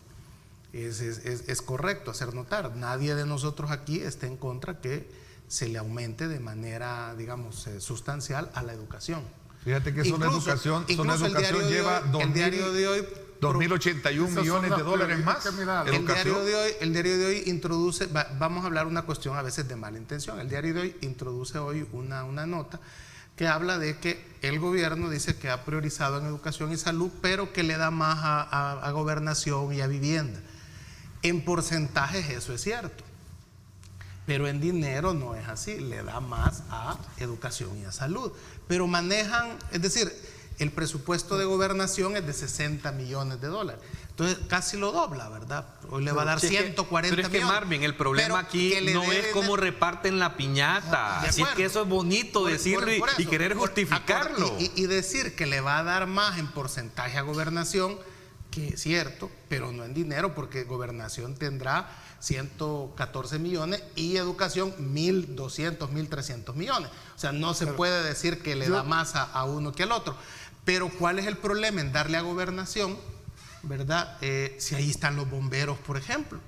S4: Es correcto hacer notar. Nadie de nosotros aquí está en contra que se le aumente de manera, digamos, sustancial a la educación.
S2: Fíjate que son educación lleva 2.081 millones de dólares más.
S4: El diario de hoy introduce, vamos a hablar una cuestión a veces de mala intención. El diario de hoy introduce hoy una nota que habla de que el gobierno dice que ha priorizado en educación y salud, pero que le da más a gobernación y a vivienda. En porcentajes eso es cierto, pero en dinero no es así, le da más a educación y a salud. Pero manejan, es decir, el presupuesto de gobernación es de 60 millones de dólares. Entonces casi lo dobla, ¿verdad? Hoy le va a dar 140 millones.
S3: Pero es que, Marvin, el problema aquí no es cómo reparten la piñata. Así es que eso es bonito decirlo y querer justificarlo.
S4: Y decir que le va a dar más en porcentaje a gobernación, que es cierto, pero no en dinero, porque gobernación tendrá 114 millones y educación 1.200, 1.300 millones. O sea, no se puede decir que le da más a uno que al otro. Pero ¿cuál es el problema en darle a gobernación, verdad? Si ahí están los bomberos, por ejemplo.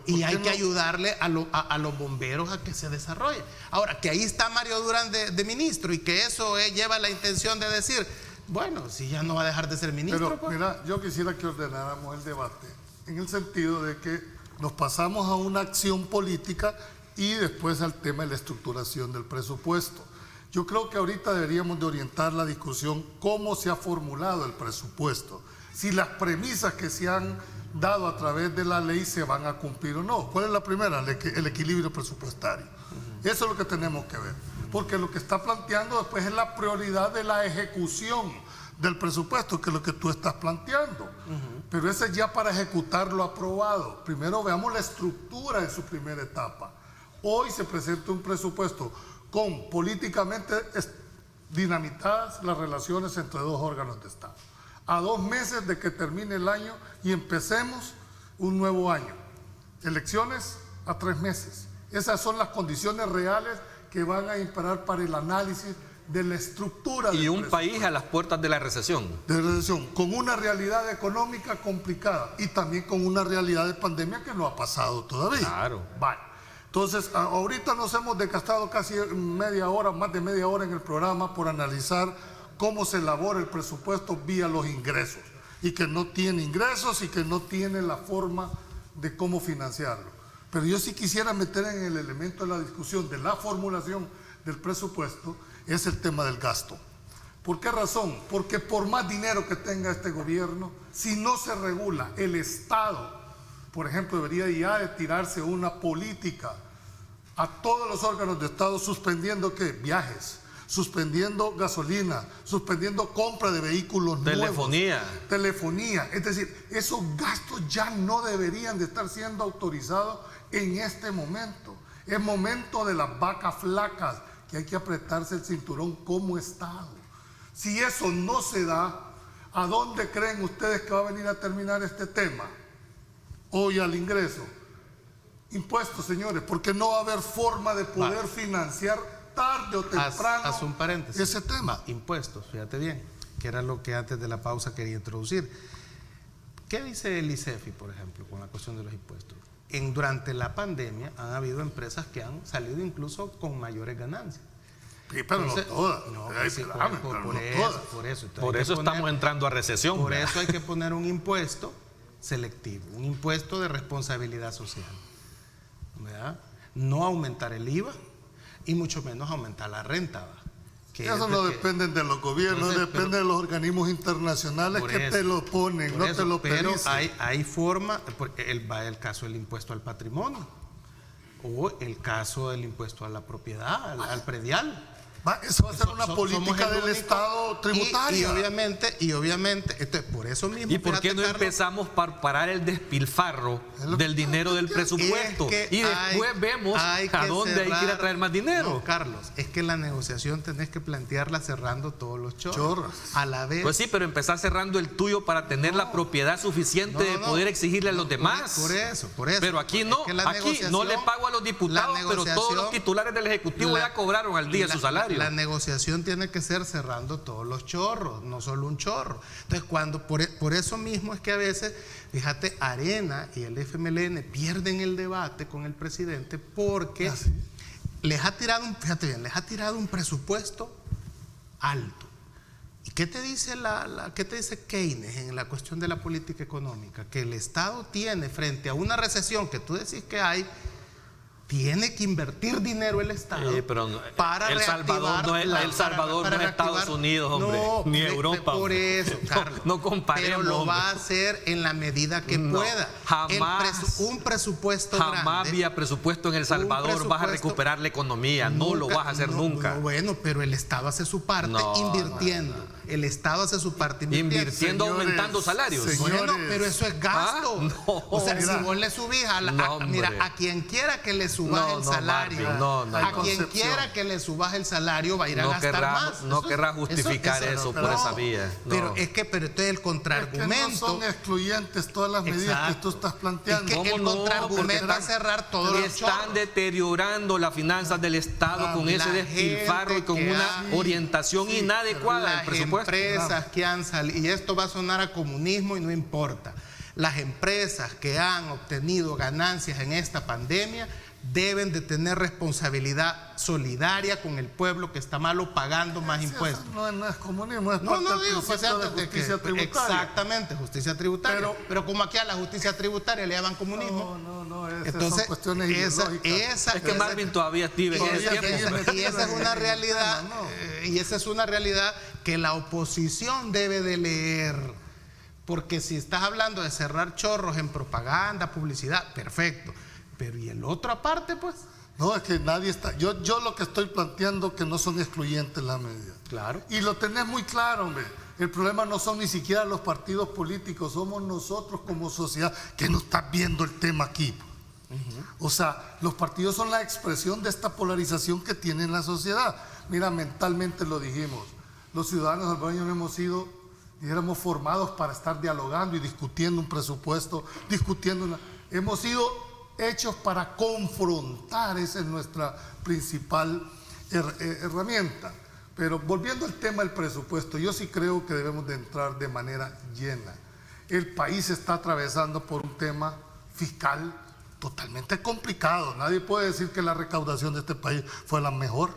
S4: Y hay que ayudarle a los bomberos a que se desarrolle. Ahora, que ahí está Mario Durán de ministro y que eso lleva la intención de decir, bueno, si ya no va a dejar de ser ministro.
S8: Pero, pues. Mira, yo quisiera que ordenáramos el debate en el sentido de que nos pasamos a una acción política y después al tema de la estructuración del presupuesto. Yo creo que ahorita deberíamos de orientar la discusión cómo se ha formulado el presupuesto, si las premisas que se han dado a través de la ley se van a cumplir o no. ¿Cuál es la primera? El equilibrio presupuestario. Eso es lo que tenemos que ver, porque lo que está planteando después es la prioridad de la ejecución del presupuesto, que es lo que tú estás planteando. Pero ese es ya para ejecutar lo aprobado. Primero veamos la estructura en su primera etapa. Hoy se presenta un presupuesto con políticamente dinamitadas las relaciones entre dos órganos de Estado. A 2 meses de que termine el año y empecemos un nuevo año. Elecciones a 3 meses. Esas son las condiciones reales que van a imperar para el análisis de la estructura.
S3: Y un país a las puertas de la recesión.
S8: Con una realidad económica complicada y también con una realidad de pandemia que no ha pasado todavía.
S3: Claro.
S8: Vale. Entonces, ahorita nos hemos desgastado casi media hora, más de media hora en el programa por analizar cómo se elabora el presupuesto vía los ingresos y que no tiene ingresos y que no tiene la forma de cómo financiarlo. Pero yo sí quisiera meter en el elemento de la discusión de la formulación del presupuesto es el tema del gasto. ¿Por qué razón? Porque por más dinero que tenga este gobierno, si no se regula, el Estado, por ejemplo, debería ya de tirarse una política a todos los órganos de Estado suspendiendo ¿qué? Viajes, suspendiendo gasolina, suspendiendo compra de vehículos nuevos. Telefonía. Es decir, esos gastos ya no deberían de estar siendo autorizados en este momento. Es momento de las vacas flacas, que hay que apretarse el cinturón como Estado. Si eso no se da, ¿a dónde creen ustedes que va a venir a terminar este tema? Hoy al ingreso. Impuestos, señores, porque no va a haber forma de poder financiar tarde o temprano
S4: haz un paréntesis.
S8: Ese tema.
S4: Impuestos, fíjate bien, que era lo que antes de la pausa quería introducir. ¿Qué dice el ICEFI, por ejemplo, con la cuestión de los impuestos? Durante la pandemia han habido empresas que han salido incluso con mayores ganancias.
S8: Sí, pero entonces, no todas.
S3: Por eso estamos entrando a recesión.
S4: Por eso hay que poner un impuesto selectivo, un impuesto de responsabilidad social, ¿verdad? no aumentar el IVA y mucho menos aumentar la renta.
S8: Eso no depende de los gobiernos, depende de los organismos internacionales que te lo ponen, no te lo
S4: pero
S8: pedicen.
S4: hay forma, va el caso del impuesto al patrimonio o el caso del impuesto a la propiedad, al predial.
S8: Eso va a ser una política del Estado tributaria.
S4: Y obviamente, por eso mismo.
S3: ¿Y por qué no empezamos para parar el despilfarro del dinero del presupuesto? Y después vemos a dónde hay que ir a traer más dinero.
S4: No, Carlos, es que la negociación tenés que plantearla cerrando todos los chorros. A la vez.
S3: Pues sí, pero empezar cerrando el tuyo para tener la propiedad suficiente de poder exigirle a los demás.
S4: Por eso.
S3: Pero aquí no, aquí no le pago a los diputados, pero todos los titulares del Ejecutivo ya cobraron al día su salario.
S4: La negociación tiene que ser cerrando todos los chorros, no solo un chorro. Entonces, por eso mismo es que a veces, fíjate, Arena y el FMLN pierden el debate con el presidente porque les ha tirado un presupuesto alto. ¿Y qué te dice qué te dice Keynes en la cuestión de la política económica? Que el Estado tiene, frente a una recesión que tú decís que hay, tiene que invertir dinero el Estado para
S3: El Salvador no es Estados Unidos, hombre, ni Europa.
S4: Por eso, Carlos.
S3: No comparemos.
S4: Pero lo va a hacer en la medida que pueda.
S3: Jamás.
S4: Un presupuesto
S3: jamás vía presupuesto en El Salvador vas a recuperar la economía. No lo vas a hacer nunca.
S4: Bueno, pero el Estado hace su parte invirtiendo. El Estado hace su parte
S3: invirtiendo, aumentando salarios.
S4: Bueno, pero eso es gasto. O sea,
S8: mira,
S4: si vos le subís a quien quiera que le subas el salario, a quien quiera que le subas el salario va a ir a gastar más.
S3: No querrás justificar eso por esa vía.
S4: Pero entonces el contraargumento.
S8: Es que no son excluyentes todas las medidas que tú estás planteando.
S4: Es que el contraargumento es cerrar todos los chorros.
S3: Están deteriorando las finanzas del Estado con ese despilfarro y con una orientación inadecuada del presupuesto.
S4: Empresas que han salido, y esto va a sonar a comunismo y no importa, las empresas que han obtenido ganancias en esta pandemia deben de tener responsabilidad solidaria con el pueblo que está malo pagando más impuestos.
S8: No es comunismo, es parte del principio de justicia tributaria.
S4: Exactamente, justicia tributaria. Pero como aquí a la justicia tributaria le llaman comunismo.
S8: Entonces, son cuestiones ideológicas.
S3: Es que Marvin todavía vive en ese tiempo.
S4: Y esa es una realidad, y esa es una realidad que la oposición debe de leer. Porque si estás hablando de cerrar chorros en propaganda, publicidad, perfecto. Pero ¿y el otro aparte, pues?
S8: No, es que nadie está. Yo lo que estoy planteando que no son excluyentes las medidas.
S4: Claro.
S8: Y lo tenés muy claro, hombre. El problema no son ni siquiera los partidos políticos, somos nosotros como sociedad que no están viendo el tema aquí. O sea, los partidos son la expresión de esta polarización que tiene la sociedad. Mira, mentalmente lo dijimos. Los ciudadanos salvadoreños no hemos sido, dijéramos, formados para estar dialogando y discutiendo un presupuesto, hemos sido hechos para confrontar, esa es nuestra principal herramienta. Pero volviendo al tema del presupuesto, yo sí creo que debemos de entrar de manera llena. El país está atravesando por un tema fiscal totalmente complicado. Nadie puede decir que la recaudación de este país fue la mejor.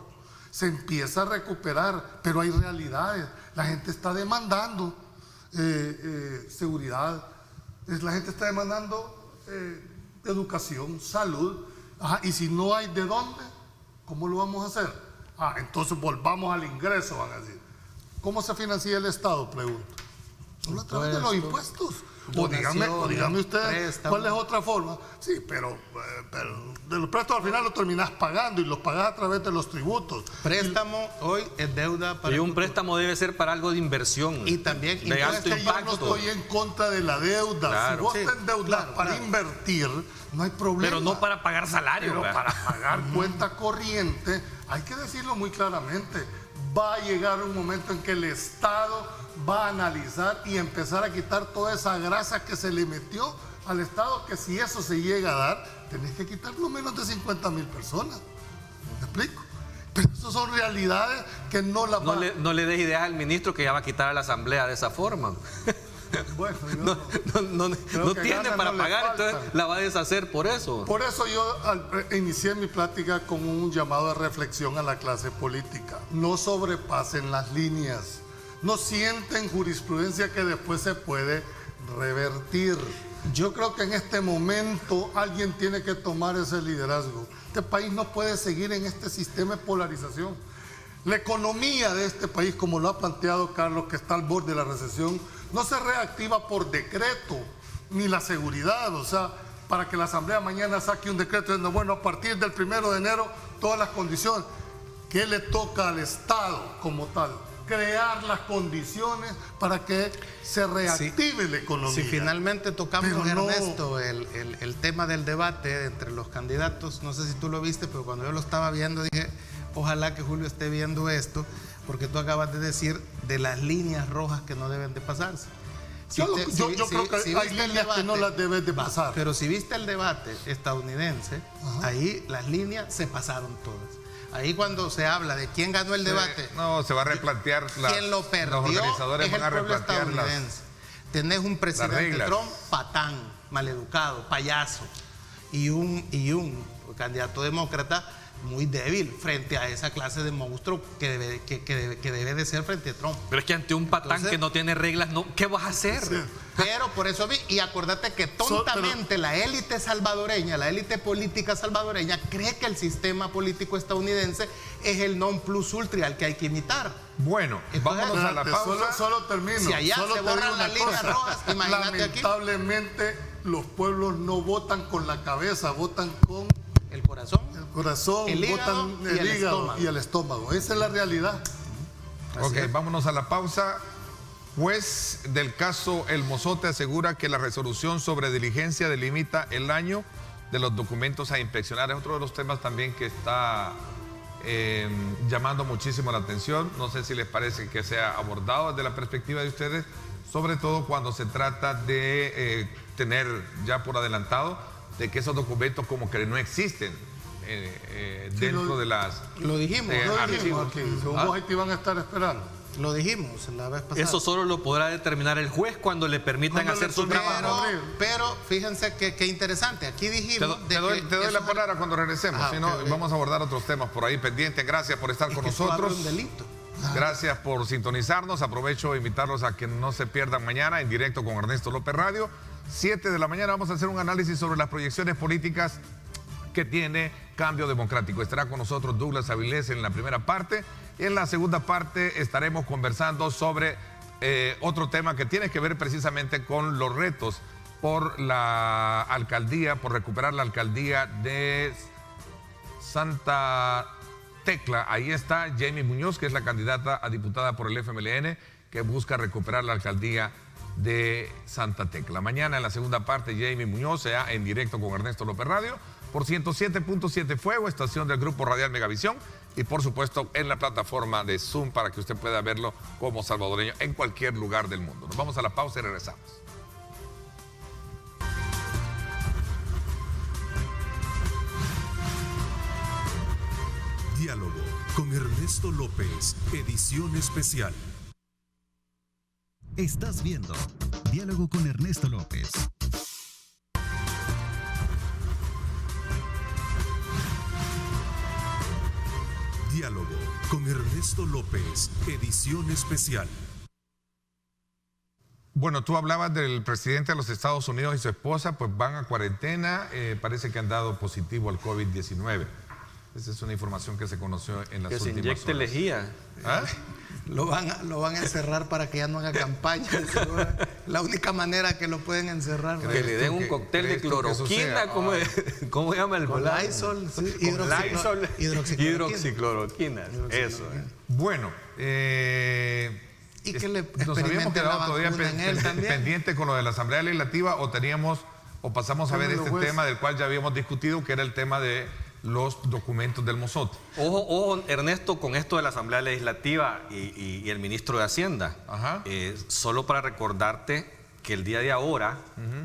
S8: Se empieza a recuperar, pero hay realidades. La gente está demandando seguridad, la gente está demandando educación, salud. Y si no hay de dónde, ¿cómo lo vamos a hacer? Entonces volvamos al ingreso, van a decir. ¿Cómo se financia el Estado? Pregunto. Solo a través de los impuestos. O dígame ustedes cuál es otra forma. Sí, pero de los préstamos al final los terminás pagando y los pagás a través de los tributos.
S4: Préstamo hoy es deuda para.
S3: Y un préstamo debe ser para algo de inversión.
S4: Y también
S3: de alto impacto.
S8: Yo no estoy en contra de la deuda. Claro, si vos te endeudas para invertir, no hay problema.
S3: Pero no para pagar salario.
S8: Pero para pagar cuenta corriente, hay que decirlo muy claramente. Va a llegar un momento en que el Estado va a analizar y empezar a quitar toda esa grasa que se le metió al Estado, que si eso se llega a dar, tenés que quitar no menos de 50,000 personas. ¿Me explico? Pero eso son realidades que no las va...
S3: No le des ideas al ministro que ya va a quitar a la Asamblea de esa forma.
S8: Bueno,
S3: no tiene para pagar, entonces la va a deshacer por eso.
S8: Por eso yo inicié mi plática con un llamado de reflexión a la clase política. No sobrepasen las líneas, no sienten jurisprudencia que después se puede revertir. Yo creo que en este momento alguien tiene que tomar ese liderazgo. Este país no puede seguir en este sistema de polarización. La economía de este país, como lo ha planteado Carlos, que está al borde de la recesión, no se reactiva por decreto, ni la seguridad, o sea, para que la Asamblea mañana saque un decreto diciendo, bueno, a partir del 1 de enero, todas las condiciones. ¿Qué le toca al Estado como tal? Crear las condiciones para que se reactive la economía.
S4: Si finalmente tocamos, Ernesto, el tema del debate entre los candidatos, no sé si tú lo viste, pero cuando yo lo estaba viendo dije, ojalá que Julio esté viendo esto, porque tú acabas de decir de las líneas rojas que no deben de pasarse.
S8: Yo creo que hay líneas que no las debes de pasar.
S4: Pero si viste el debate estadounidense, ahí las líneas se pasaron todas. Ahí cuando se habla de quién ganó el debate,
S2: no, se va a replantear
S4: quién lo perdió,
S2: los organizadores
S4: es
S2: van a
S4: el pueblo
S2: replantear
S4: estadounidense. Tenés un presidente Trump patán, maleducado, payaso, y un candidato demócrata muy débil frente a esa clase de monstruo que debe de ser frente a Trump.
S3: Pero es que ante un patán que no tiene reglas, ¿qué vas a hacer?
S4: Sí. Pero por eso y acuérdate que tontamente la élite salvadoreña, la élite política salvadoreña cree que el sistema político estadounidense es el non plus ultra al que hay que imitar.
S2: Bueno, vámonos a la pausa.
S8: Solo termino.
S4: Si allá se borran las líneas rojas, imagínate aquí.
S8: Lamentablemente los pueblos no votan con la cabeza, votan con
S4: el corazón.
S8: El corazón,
S4: el hígado,
S8: votan el hígado y el estómago. Esa es la realidad.
S2: Ok, vámonos a la pausa. Juez del caso El Mozote asegura que la resolución sobre diligencia delimita el año de los documentos a inspeccionar. Es otro de los temas también que está llamando muchísimo la atención. No sé si les parece que sea abordado desde la perspectiva de ustedes, sobre todo cuando se trata de tener ya por adelantado de que esos documentos como que no existen dentro de las...
S4: Lo dijimos.
S8: Ahí te van a estar esperando.
S4: Lo dijimos la vez pasada.
S3: Eso solo lo podrá determinar el juez cuando le permitan hacer su trabajo.
S4: Pero fíjense qué interesante. Aquí dijimos...
S2: Te doy la palabra cuando regresemos. Si no, vamos a abordar otros temas por ahí pendientes. Gracias por estar con nosotros.
S4: Un delito.
S2: Gracias por sintonizarnos. Aprovecho de invitarlos a que no se pierdan mañana en directo con Ernesto López Radio. 7 de la mañana vamos a hacer un análisis sobre las proyecciones políticas que tiene Cambio Democrático. Estará con nosotros Douglas Avilés en la primera parte. En la segunda parte estaremos conversando sobre otro tema que tiene que ver precisamente con los retos por la alcaldía, por recuperar la alcaldía de Santa Tecla. Ahí está Jamie Muñoz, que es la candidata a diputada por el FMLN, que busca recuperar la alcaldía de Santa Tecla. Mañana en la segunda parte, Jamie Muñoz sea en directo con Ernesto López Radio por 107.7 Fuego, estación del Grupo Radial Megavisión, y por supuesto en la plataforma de Zoom para que usted pueda verlo como salvadoreño en cualquier lugar del mundo. Nos vamos a la pausa y regresamos.
S1: Diálogo con Ernesto López, edición especial.
S9: Estás viendo Diálogo con Ernesto López.
S1: Diálogo con Ernesto López, edición especial.
S2: Bueno, tú hablabas del presidente de los Estados Unidos y su esposa, pues van a cuarentena, parece que han dado positivo al COVID-19. Esa es una información que se conoció en las últimas horas.
S3: Que se inyecte lejía.
S2: ¿Ah?
S4: Lo van a encerrar para que ya no haga campaña. La única manera que lo pueden encerrar.
S3: Que le den un cóctel de cloroquina, ¿cómo llama el volante?
S4: Lysol, sí,
S3: hidroxicloroquina. Eso.
S2: Bueno,
S4: y que le
S2: nos habíamos quedado todavía pendiente con lo de la Asamblea Legislativa o pasamos a ver este tema del cual ya habíamos discutido, que era el tema de los documentos del Mozote.
S3: Ojo, Ernesto, con esto de la Asamblea Legislativa y el ministro de Hacienda. Solo para recordarte que el día de ahora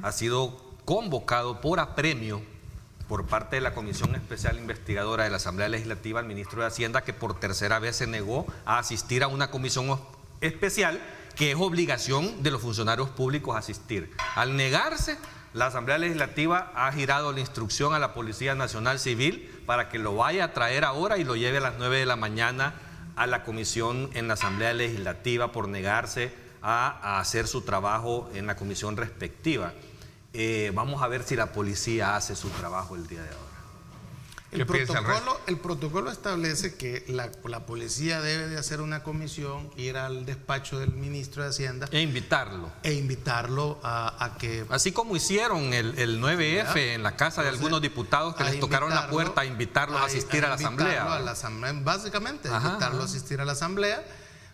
S3: ha sido convocado por apremio por parte de la Comisión Especial Investigadora de la Asamblea Legislativa al ministro de Hacienda, que por tercera vez se negó a asistir a una comisión especial que es obligación de los funcionarios públicos asistir. Al negarse, la Asamblea Legislativa ha girado la instrucción a la Policía Nacional Civil para que lo vaya a traer ahora y lo lleve a las 9 de la mañana a la comisión en la Asamblea Legislativa por negarse a hacer su trabajo en la comisión respectiva. vamos a ver si la policía hace su trabajo el día de ahora.
S4: El protocolo establece que la policía debe de hacer una comisión, ir al despacho del ministro de Hacienda
S3: e invitarlo
S4: a que...
S3: Así como hicieron el 9F en la casa de algunos diputados que les tocaron la puerta a invitarlos a asistir a la asamblea.
S4: Básicamente, invitarlo a asistir a la asamblea.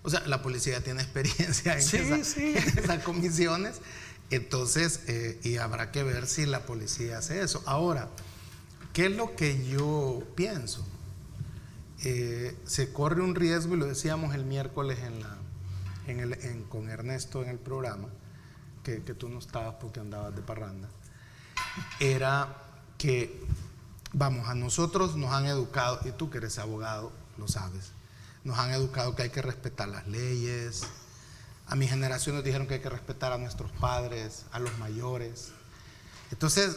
S4: O sea, la policía tiene experiencia en esas comisiones. Entonces, y habrá que ver si la policía hace eso. Ahora, ¿qué es lo que yo pienso? Se corre un riesgo, y lo decíamos el miércoles con Ernesto en el programa, que tú no estabas porque andabas de parranda, era que, vamos, a nosotros nos han educado, y tú que eres abogado, lo sabes, nos han educado que hay que respetar las leyes. A mi generación nos dijeron que hay que respetar a nuestros padres, a los mayores. Entonces,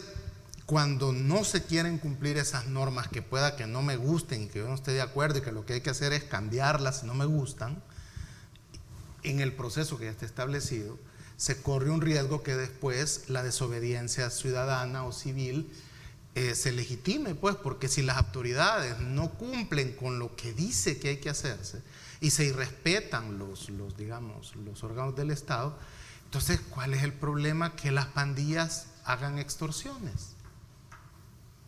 S4: cuando no se quieren cumplir esas normas que pueda que no me gusten y que yo no esté de acuerdo y que lo que hay que hacer es cambiarlas si no me gustan, en el proceso que ya está establecido, se corre un riesgo que después la desobediencia ciudadana o civil se legitime, pues, porque si las autoridades no cumplen con lo que dice que hay que hacerse y se irrespetan los órganos del Estado, entonces, ¿cuál es el problema? Que las pandillas hagan extorsiones.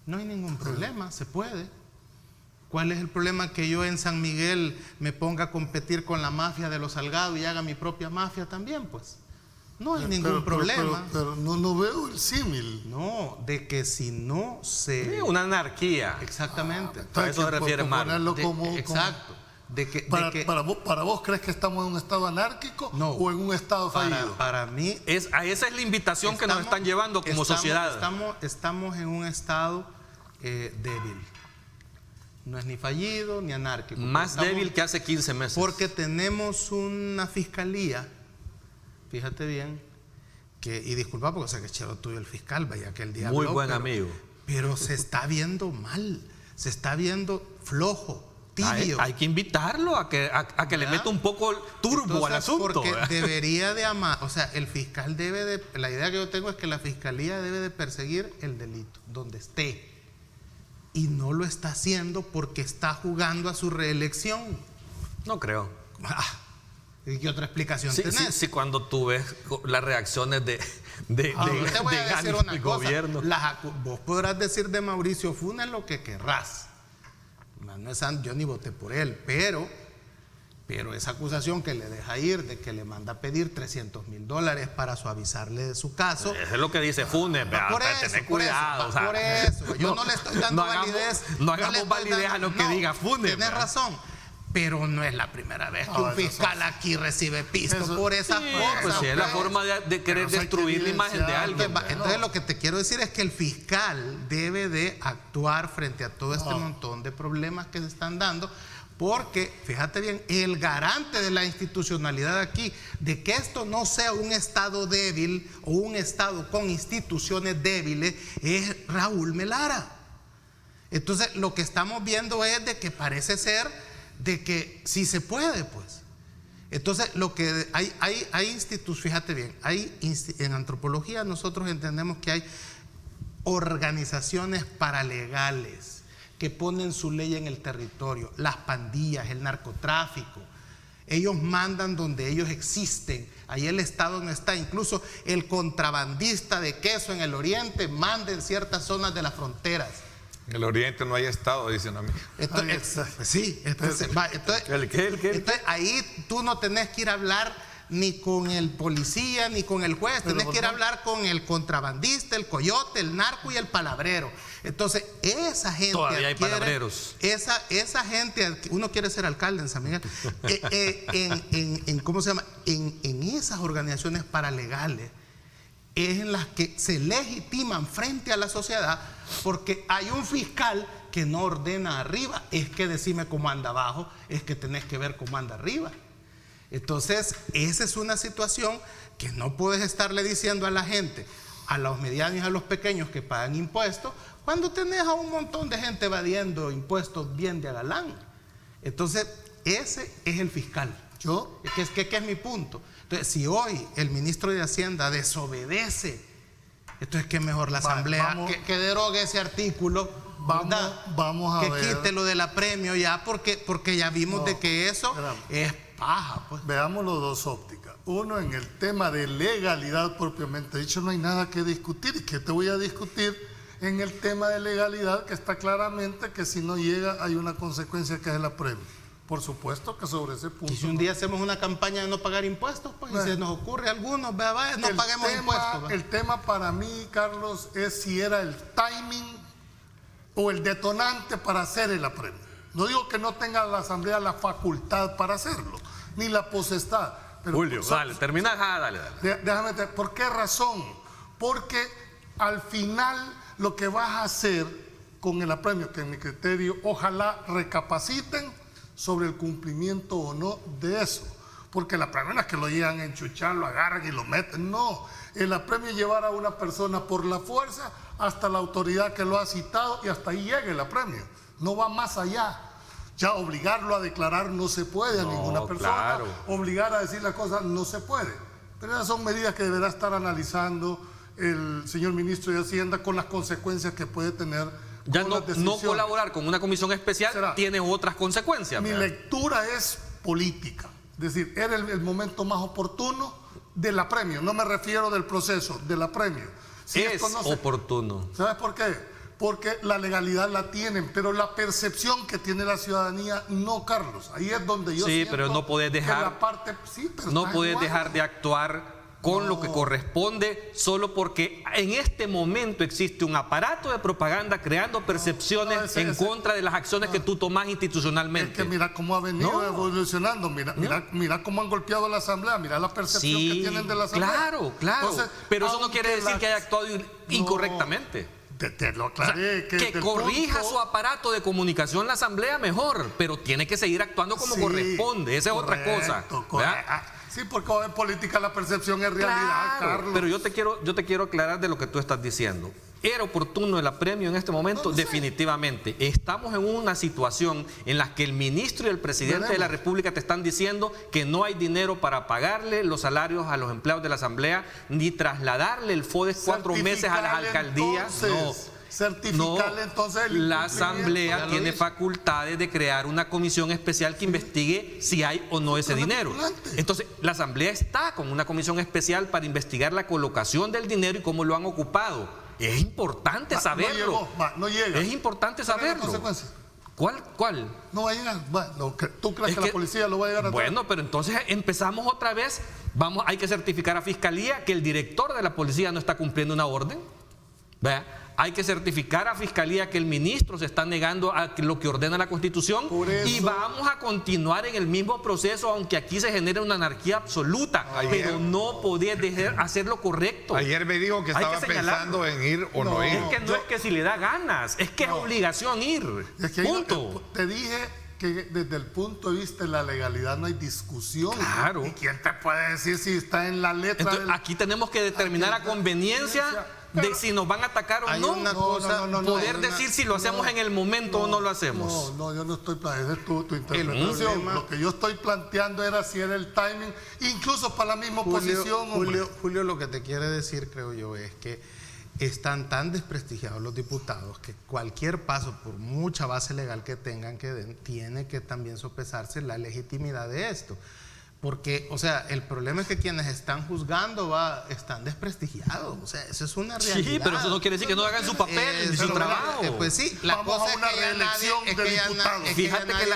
S4: No hay ningún problema, se puede. ¿Cuál es el problema? Que yo en San Miguel me ponga a competir con la mafia de los Salgado y haga mi propia mafia también, pues. No hay ningún problema.
S8: Pero no veo el símil.
S4: No, de que si no se...
S3: Sí, una anarquía.
S4: Exactamente.
S3: A eso se refiere Mario.
S4: Exacto.
S8: ¿Para vos crees que estamos en un estado anárquico o en un estado fallido?
S4: Para mí...
S3: Esa es la invitación que nos están llevando como sociedad.
S4: Estamos en un estado débil. No es ni fallido ni anárquico.
S3: Más débil que hace 15 meses.
S4: Porque tenemos una fiscalía, fíjate bien, y disculpa porque sé que es chero tuyo el fiscal, vaya que el diablo.
S3: Muy buen amigo.
S4: Pero se está viendo mal, se está viendo flojo.
S3: Hay que invitarlo a que le meta un poco turbo al asunto.
S4: Porque debería de amar, o sea, el fiscal debe de, la idea que yo tengo es que la fiscalía debe de perseguir el delito, donde esté. Y no lo está haciendo porque está jugando a su reelección.
S3: No creo.
S4: ¿Y qué otra explicación tenés?
S3: Sí, cuando tú ves las reacciones de
S4: te voy a decir una cosa.
S3: Gobierno.
S4: Vos podrás decir de Mauricio Funes lo que querrás. Yo ni voté por él, pero esa acusación que le deja ir de que le manda a pedir $300,000 para suavizarle de su caso.
S3: Eso es lo que dice Funes, tener cuidado.
S4: Por eso, yo no le estoy dando validez.
S3: No hagamos validez a lo que diga Funes.
S4: Tienes razón. Pero no es la primera vez que un fiscal aquí recibe pisto por esas cosas.
S3: Pues sí, es la forma de querer destruir la imagen de alguien.
S4: Entonces lo que te quiero decir es que el fiscal debe de actuar frente a todo este montón de problemas que se están dando, porque, fíjate bien, el garante de la institucionalidad aquí, de que esto no sea un Estado débil o un Estado con instituciones débiles, es Raúl Melara. Entonces lo que estamos viendo es de que parece ser de que sí se puede, pues. Entonces, lo que hay institutos, fíjate bien, en antropología nosotros entendemos que hay organizaciones paralegales que ponen su ley en el territorio, las pandillas, el narcotráfico. Ellos mandan donde ellos existen, ahí el Estado no está. Incluso el contrabandista de queso en el oriente manda en ciertas zonas de las fronteras.
S2: En el oriente no hay Estado, dicen a mí.
S4: Entonces, ahí tú no tenés que ir a hablar ni con el policía ni con el juez, tenés que ir a hablar con el contrabandista, el coyote, el narco y el palabrero. Entonces, esa gente
S3: todavía hay palabreros.
S4: Esa gente, uno quiere ser alcalde en San Miguel, ¿cómo se llama? En esas organizaciones paralegales es en las que se legitiman frente a la sociedad, porque hay un fiscal que no ordena arriba, es que decime cómo anda abajo, es que tenés que ver cómo anda arriba. Entonces, esa es una situación que no puedes estarle diciendo a la gente, a los medianos y a los pequeños que pagan impuestos, cuando tenés a un montón de gente evadiendo impuestos bien de galán. Entonces, ese es el fiscal. ¿Qué es mi punto? Entonces, si hoy el ministro de Hacienda desobedece Entonces, ¿qué mejor la Asamblea que derogue ese artículo?
S8: Vamos a ver.
S4: Que quite lo del apremio ya, porque ya vimos de que eso es paja. Pues.
S8: Veámoslo dos ópticas. Uno, en el tema de legalidad propiamente dicho, no hay nada que discutir. ¿Y qué te voy a discutir en el tema de legalidad? Que está claramente que si no llega hay una consecuencia que es el apremio. Por supuesto que sobre ese punto.
S4: Y si un día hacemos una campaña de no pagar impuestos, pues, y se nos ocurre a algunos, no paguemos impuestos.
S8: El tema para mí, Carlos, es si era el timing o el detonante para hacer el apremio. No digo que no tenga la Asamblea la facultad para hacerlo, ni la potestad. Pero,
S3: Julio, dale, termina, dale.
S8: Déjame, ¿por qué razón? Porque al final lo que vas a hacer con el apremio, que en mi criterio, ojalá recapaciten sobre el cumplimiento o no de eso. Porque el apremio no es que lo llegan a enchuchar, lo agarran y lo meten, no. El apremio es llevar a una persona por la fuerza hasta la autoridad que lo ha citado y hasta ahí llega el apremio. No va más allá. Ya obligarlo a declarar no se puede a ninguna persona. Claro. Obligar a decir las cosas no se puede. Pero esas son medidas que deberá estar analizando el señor ministro de Hacienda con las consecuencias que puede tener.
S3: Ya no colaborar con una comisión especial tiene otras consecuencias.
S8: Mi lectura es política. Es decir, era el momento más oportuno del apremio. No me refiero del proceso, del apremio. Si
S3: es oportuno.
S8: ¿Sabes por qué? Porque la legalidad la tienen, pero la percepción que tiene la ciudadanía no, Carlos. Ahí es donde yo siento
S3: pero no podés dejar, no podés dejar de actuar con lo que corresponde solo porque en este momento existe un aparato de propaganda creando percepciones en contra de las acciones que tú tomás institucionalmente.
S8: Es que mira cómo ha venido evolucionando, mira cómo han golpeado a la Asamblea, mira la percepción que tienen de la Asamblea.
S3: Claro, entonces, pero eso no quiere decir que haya actuado incorrectamente.
S8: Te lo aclaré.
S3: Que corrija su aparato de comunicación la Asamblea mejor, pero tiene que seguir actuando como corresponde. Esa es otra cosa.
S8: Sí, porque en política la percepción es realidad, Carlos.
S3: Pero yo te quiero aclarar de lo que tú estás diciendo. ¿Era oportuno el apremio en este momento? Definitivamente. Estamos en una situación en la que el ministro y el presidente de la República te están diciendo que no hay dinero para pagarle los salarios a los empleados de la Asamblea, ni trasladarle el FODES 4 meses a las alcaldías.
S8: Certificarle entonces
S3: la Asamblea tiene facultades de crear una comisión especial que investigue si hay o no ese dinero. Entonces, la Asamblea está con una comisión especial para investigar la colocación del dinero y cómo lo han ocupado. Es importante saberlo.
S8: No llega.
S3: Es importante saberlo. ¿Cuál?
S8: No va a llegar. ¿Tú crees que la policía lo va a llegar a
S3: Bueno, pero entonces empezamos otra vez. Hay que certificar a Fiscalía que el director de la policía no está cumpliendo una orden. ¿Vea? Hay que certificar a Fiscalía que el ministro se está negando a lo que ordena la Constitución y vamos a continuar en el mismo proceso, aunque aquí se genere una anarquía absoluta, pero no podés hacer lo correcto.
S2: Ayer me dijo que estaba pensando en ir o no ir.
S3: Es que no es que si le da ganas, es que es obligación ir. Punto.
S8: Te dije que desde el punto de vista de la legalidad no hay discusión.
S3: Claro.
S8: ¿Y quién te puede decir si está en la letra?
S3: Entonces, aquí tenemos que determinar a conveniencia de si nos van a atacar o no. Poder decir si lo hacemos en el momento o no lo hacemos.
S8: No, yo no estoy planteando, esa es tu interpretación. Lo que yo estoy planteando era si era el timing, incluso para la misma oposición.
S4: Julio, lo que te quiere decir, creo yo, es que están tan desprestigiados los diputados que cualquier paso, por mucha base legal que tengan que den, tiene que también sopesarse la legitimidad de esto. Porque, o sea, el problema es que quienes están juzgando están desprestigiados. O sea, eso es una realidad.
S3: Sí, pero eso no quiere decir que no hagan su papel, su trabajo.
S4: Pues sí, la
S8: cosa es una reelección de diputados.
S3: Fíjate que la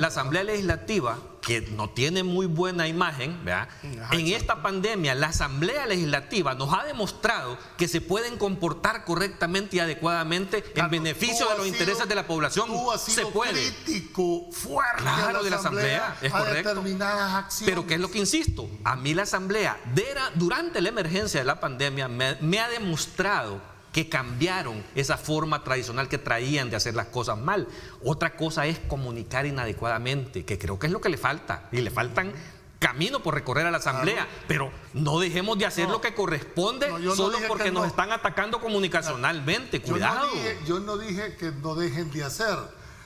S3: Asamblea Legislativa, que no tiene muy buena imagen, ¿verdad? En esta pandemia, la Asamblea Legislativa nos ha demostrado que se pueden comportar correctamente y adecuadamente en beneficio de los intereses de la población. Se puede.
S8: Crítico fuerte
S3: de la Asamblea, es correcto.
S8: Determinadas acciones.
S3: Pero ¿qué es lo que insisto? A mí la Asamblea, durante la emergencia de la pandemia, me ha demostrado que cambiaron esa forma tradicional que traían de hacer las cosas mal. Otra cosa es comunicar inadecuadamente, que creo que es lo que le falta, y le faltan camino por recorrer a la Asamblea, pero no dejemos de hacer lo que corresponde solo porque nos están atacando comunicacionalmente. Cuidado.
S8: Yo no dije que no dejen de hacer.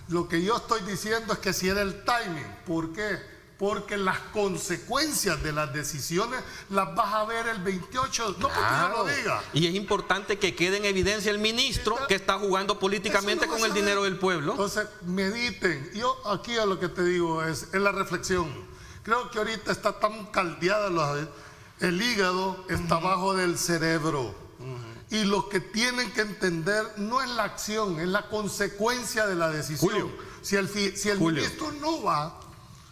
S8: Lo que yo estoy diciendo es que si era el timing. ¿Por qué? Porque las consecuencias de las decisiones las vas a ver el 28, no porque yo lo diga.
S3: Y es importante que quede en evidencia el ministro que está jugando políticamente con el dinero del pueblo.
S8: Entonces, mediten. Yo aquí a lo que te digo es la reflexión. Creo que ahorita está tan caldeada el hígado, está abajo del cerebro. Y lo que tienen que entender no es la acción, es la consecuencia de la decisión.
S3: Julio,
S8: si el ministro no va,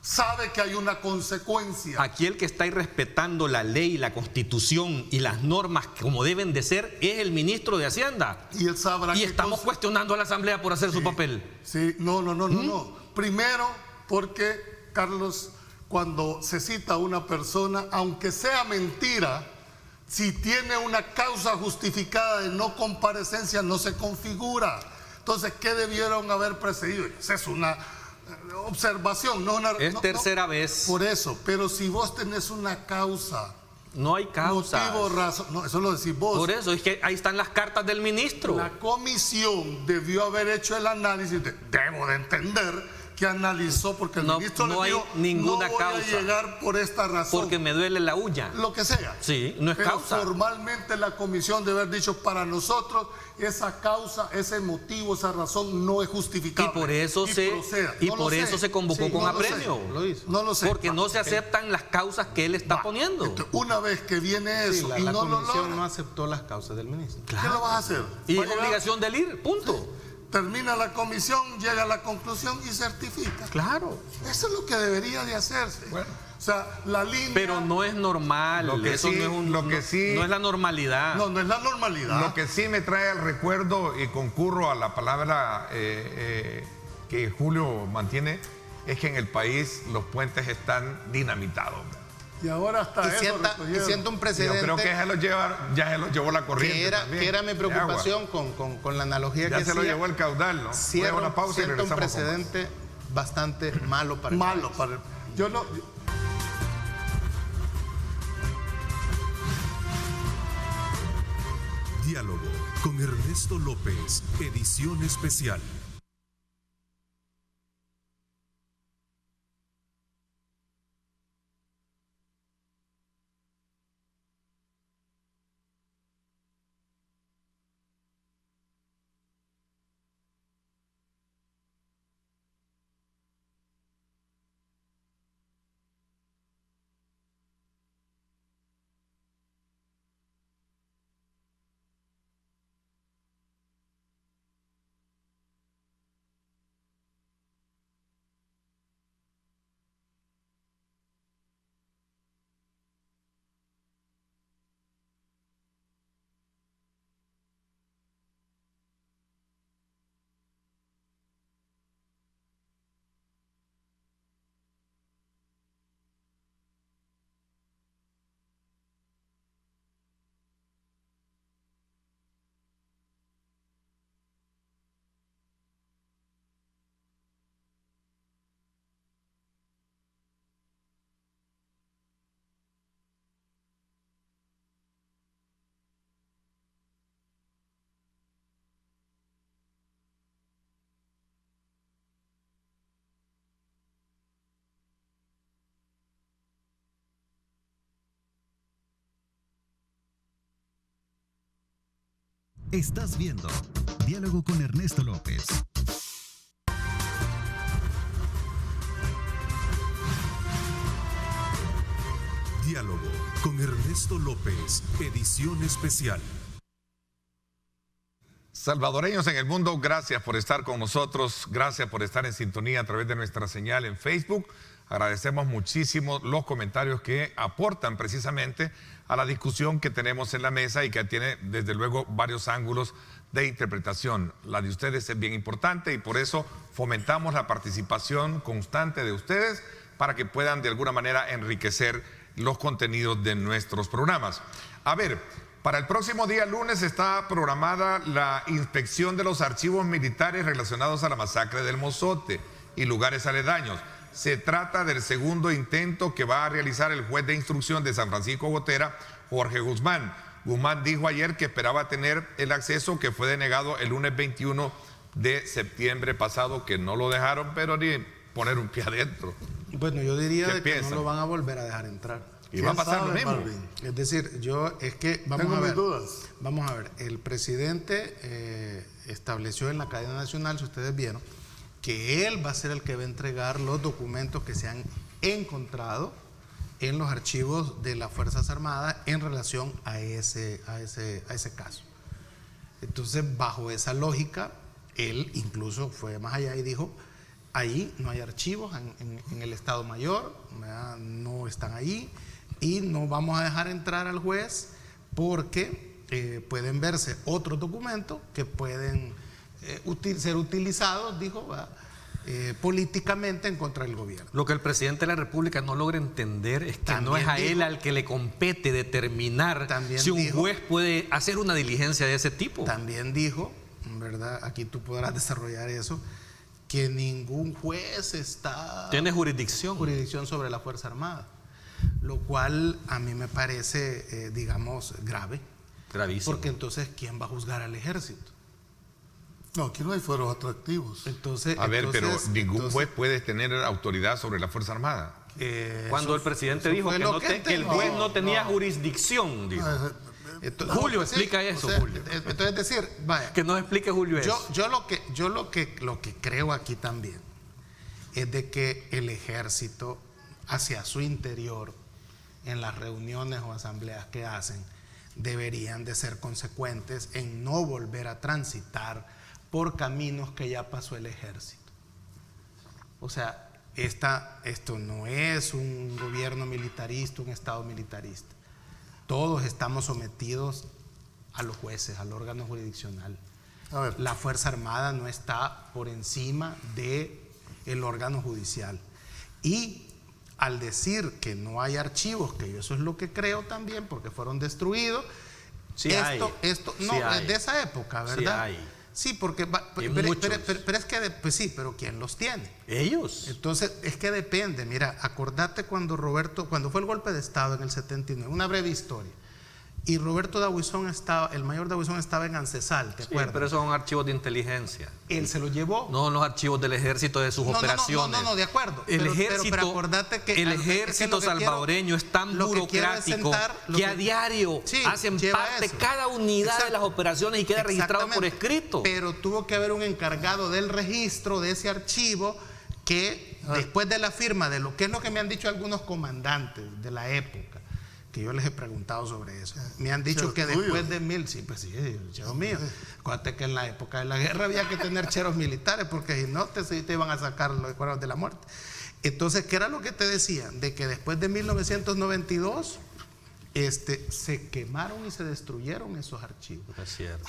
S8: sabe que hay una consecuencia.
S3: Aquí el que está irrespetando la ley, la constitución y las normas como deben de ser es el ministro de Hacienda.
S8: Y él sabrá
S3: y estamos cuestionando a la Asamblea por hacer su papel.
S8: Sí, no. Primero, porque, Carlos, cuando se cita a una persona, aunque sea mentira, si tiene una causa justificada de no comparecencia, no se configura. Entonces, ¿qué debieron haber precedido? Esa es una observación,
S3: tercera vez.
S8: Por eso, pero si vos tenés una causa,
S3: no hay causa,
S8: motivo, razón, no, eso lo decís vos.
S3: Por eso es que ahí están las cartas del ministro.
S8: La comisión debió haber hecho el análisis. Debo de entender que analizó, porque el ministro le dijo,
S3: ninguna
S8: no voy
S3: causa,
S8: a llegar por esta razón.
S3: porque me duele la uña.
S8: Lo que sea.
S3: Sí, no es
S8: pero
S3: causa.
S8: Formalmente la comisión debe haber dicho, para nosotros esa causa, ese motivo, esa razón no es justificable.
S3: Y por eso se convocó con apremio.
S8: No lo sé.
S3: Porque no se aceptan las causas que él está poniendo.
S8: Entonces, una vez que viene eso y
S4: la
S8: no lo
S4: comisión
S8: logra,
S4: no aceptó las causas del ministro.
S8: ¿qué lo vas a hacer?
S3: Y es obligación del ir, punto.
S8: Sí. Termina la comisión, llega a la conclusión y certifica.
S3: Claro.
S8: Eso es lo que debería de hacerse. Bueno, o sea, la línea...
S3: Pero no es normal. Eso sí, no es la normalidad.
S8: No es la normalidad.
S2: Lo que sí me trae al recuerdo, y concurro a la palabra que Julio mantiene, es que en el país los puentes están dinamitados.
S8: Y ahora hasta
S4: y siento un precedente.
S2: Yo creo que ya se lo llevó la corriente.
S4: Que era mi preocupación con la analogía que
S2: ya se
S4: hacía.
S2: lo llevó el caudal, ¿no?
S4: Siento
S2: una pausa y regresamos
S4: un precedente bastante malo para el país.
S8: Yo no...
S1: Diálogo con Ernesto López, edición especial.
S9: Estás viendo Diálogo con Ernesto López.
S1: Diálogo con Ernesto López, edición especial.
S2: Salvadoreños en el mundo, gracias por estar con nosotros, gracias por estar en sintonía a través de nuestra señal en Facebook. Agradecemos muchísimo los comentarios que aportan precisamente a la discusión que tenemos en la mesa y que tiene desde luego varios ángulos de interpretación. La de ustedes es bien importante y por eso fomentamos la participación constante de ustedes para que puedan de alguna manera enriquecer los contenidos de nuestros programas. A ver, para el próximo día lunes está programada la inspección de los archivos militares relacionados a la masacre del Mozote y lugares aledaños. Se trata del segundo intento que va a realizar el juez de instrucción de San Francisco Gotera, Jorge Guzmán. Guzmán dijo ayer que esperaba tener el acceso que fue denegado el lunes 21 de septiembre pasado, que no lo dejaron, pero poner un pie adentro.
S4: Bueno, yo diría
S2: ¿Qué
S4: de que
S2: piensan?
S4: no lo van a volver a dejar entrar.
S2: Y va a pasar lo mismo.
S4: Es decir,
S8: Tengo mis dudas.
S4: Vamos a ver, el presidente estableció en la cadena nacional, si ustedes vieron, que él va a ser el que va a entregar los documentos que se han encontrado en los archivos de las Fuerzas Armadas en relación a ese caso. Entonces, bajo esa lógica, él incluso fue más allá y dijo: ahí no hay archivos en el Estado Mayor, ¿verdad? No están ahí y no vamos a dejar entrar al juez porque pueden verse otros documentos que pueden ser utilizados, dijo, políticamente en contra del gobierno.
S3: Lo que el presidente de la República no logra entender es que también no es a él al que le compete determinar si un juez puede hacer una diligencia de ese tipo.
S4: También dijo, ¿verdad? Aquí tú podrás desarrollar eso, que ningún juez tiene jurisdicción sobre la Fuerza Armada, lo cual a mí me parece, digamos, grave.
S3: Gravísimo.
S4: Porque entonces, ¿quién va a juzgar al ejército?
S8: No, aquí no hay fueros atractivos.
S2: Pero ningún juez puede tener autoridad sobre la Fuerza Armada.
S3: Cuando el presidente dijo que el juez no tenía jurisdicción, dijo. Julio,
S4: pues
S3: explica eso, Julio.
S4: Entonces, es decir, vaya,
S3: que nos explique Julio eso.
S4: Yo lo que creo aquí también es de que el ejército, hacia su interior, en las reuniones o asambleas que hacen, deberían de ser consecuentes en no volver a transitar por caminos que ya pasó el ejército. O sea, esto no es un gobierno militarista, un Estado militarista. Todos estamos sometidos a los jueces, al órgano jurisdiccional. La Fuerza Armada no está por encima del órgano judicial. Y al decir que no hay archivos, que yo eso es lo que creo también, porque fueron destruidos, de esa época, ¿verdad?
S3: Sí hay.
S4: Sí, porque pero es que pues sí, pero ¿quién los tiene?
S3: Ellos.
S4: Entonces, es que depende. Mira, acordate cuando fue el golpe de Estado en el 79, una breve historia. Y Roberto D'Aubuisson el mayor D'Aubuisson estaba en Ancesal, ¿te acuerdas?
S3: Pero esos son archivos de inteligencia.
S4: Él se los llevó.
S3: No, los archivos del ejército de sus operaciones.
S4: No, de acuerdo.
S3: Pero acordate que el ejército salvadoreño es tan burocrático que a diario hacen parte cada unidad de las operaciones y queda registrado por escrito.
S4: Pero tuvo que haber un encargado del registro de ese archivo que después de la firma de lo que es lo que me han dicho algunos comandantes de la época, que yo les he preguntado sobre eso. Me han dicho que después de el chero mío. Acuérdate que en la época de la guerra había que tener cheros militares, porque si no te iban a sacar los cuernos de la muerte. Entonces, ¿qué era lo que te decía? De que después de 1992 se quemaron y se destruyeron esos archivos.
S3: Es cierto.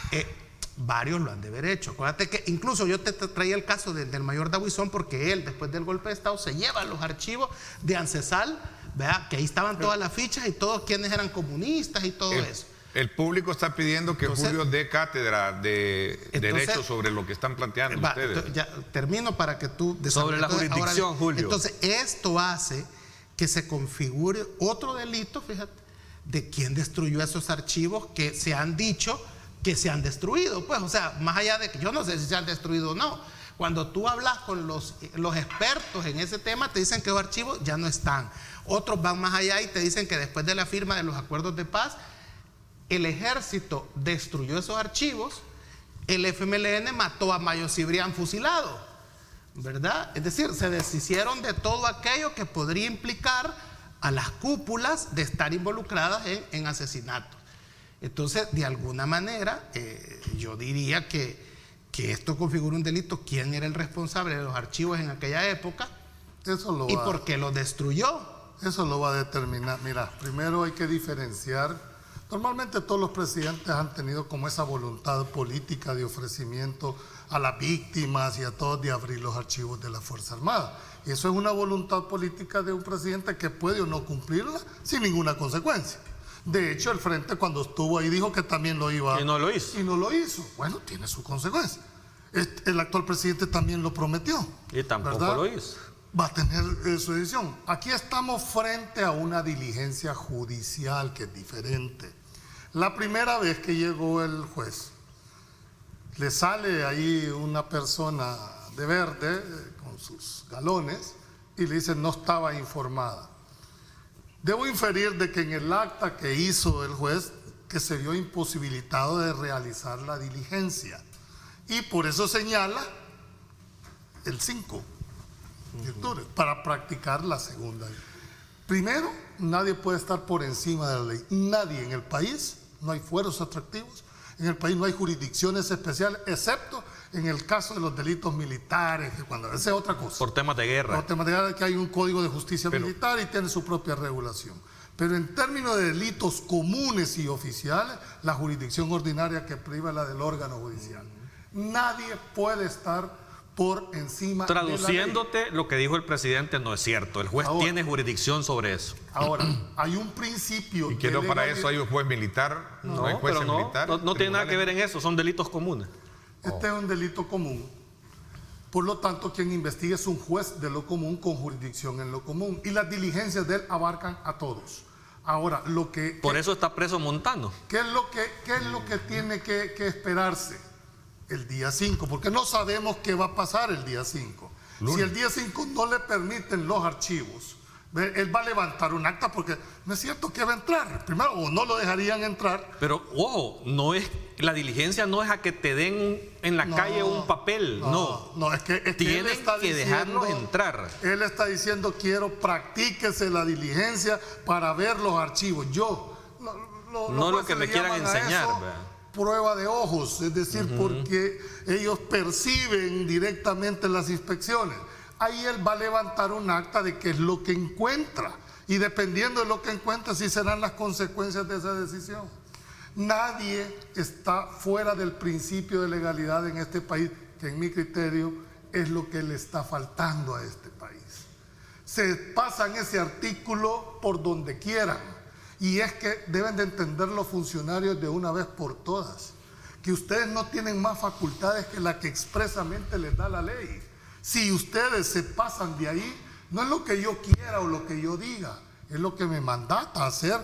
S4: Varios lo han de haber hecho. Acuérdate que incluso yo te traía el caso del mayor D'Aubuisson, porque él, después del golpe de Estado, se lleva los archivos de Ancesal, ¿verdad? Que ahí estaban todas las fichas y todos quienes eran comunistas y todo eso.
S2: El público está pidiendo que Julio dé cátedra de derecho sobre lo que están planteando ustedes.
S4: Ya termino para que tú
S3: sobre la jurisdicción, Julio.
S4: Entonces, esto hace que se configure otro delito, fíjate, de quién destruyó esos archivos que se han dicho que se han destruido. Pues, o sea, más allá de que yo no sé si se han destruido o no. Cuando tú hablas con los expertos en ese tema, te dicen que los archivos ya no están. Otros van más allá y te dicen que después de la firma de los acuerdos de paz, el ejército destruyó esos archivos, el FMLN mató a Mayo Cibrián fusilado, ¿verdad? Es decir, se deshicieron de todo aquello que podría implicar a las cúpulas de estar involucradas en asesinatos. Entonces, de alguna manera, yo diría que esto configura un delito. ¿Quién era el responsable de los archivos en aquella época? ¿Y por qué los destruyó?
S8: Eso lo va a determinar. Mira, primero hay que diferenciar. Normalmente todos los presidentes han tenido como esa voluntad política de ofrecimiento a las víctimas y a todos de abrir los archivos de la Fuerza Armada. Y eso es una voluntad política de un presidente que puede o no cumplirla sin ninguna consecuencia. De hecho, el Frente cuando estuvo ahí dijo que también lo iba a...
S3: Y no lo hizo.
S8: Y no lo hizo. Bueno, tiene su consecuencia. El actual presidente también lo prometió.
S3: Y tampoco
S8: ¿verdad?
S3: lo hizo.
S8: Va a tener su decisión. Aquí estamos frente a una diligencia judicial que es diferente. La primera vez que llegó el juez, le sale ahí una persona de verde, con sus galones y le dicen no estaba informada. Debo inferir de que en el acta que hizo el juez que se vio imposibilitado de realizar la diligencia y por eso señala el 5 de octubre para practicar la segunda. Primero, nadie puede estar por encima de la ley. Nadie en el país, no hay fueros atractivos, en el país no hay jurisdicciones especiales, excepto en el caso de los delitos militares, que cuando esa es otra cosa.
S3: Por temas de guerra.
S8: Por temas de guerra, que hay un código de justicia militar y tiene su propia regulación. Pero en términos de delitos comunes y oficiales, la jurisdicción ordinaria que priva es la del órgano judicial. Nadie puede estar por encima
S3: Traduciéndote,
S8: de la ley.
S3: lo que dijo el presidente no es cierto. El juez tiene jurisdicción sobre eso.
S8: Ahora, hay un principio.
S2: ¿Y que no para eso hay un juez militar?
S3: No,
S2: hay jueces
S3: pero
S2: militares.
S3: no tiene nada que ver en eso, son delitos comunes.
S8: Este es un delito común. Por lo tanto, quien investiga es un juez de lo común con jurisdicción en lo común. Y las diligencias de él abarcan a todos. Ahora,
S3: por eso está preso Montano.
S8: ¿Qué es lo que tiene que esperarse? El día 5, porque no sabemos qué va a pasar el día 5. Si el día 5 no le permiten los archivos, él va a levantar un acta porque no es cierto que va a entrar. Primero, o no lo dejarían entrar.
S3: Pero, ojo, la diligencia no es a que te den en la calle un papel, no.
S8: Es que
S3: tienen que dejarlos entrar.
S8: Él está diciendo, practíquese la diligencia para ver los archivos.
S3: No lo que me quieran enseñar,
S8: prueba de ojos, es decir, porque ellos perciben directamente las inspecciones. Ahí él va a levantar un acta de qué es lo que encuentra y dependiendo de lo que encuentra, sí serán las consecuencias de esa decisión. Nadie está fuera del principio de legalidad en este país, que en mi criterio es lo que le está faltando a este país. Se pasan ese artículo por donde quieran. Y es que deben de entender los funcionarios de una vez por todas, que ustedes no tienen más facultades que la que expresamente les da la ley. Si ustedes se pasan de ahí, no es lo que yo quiera o lo que yo diga, es lo que me mandata hacer,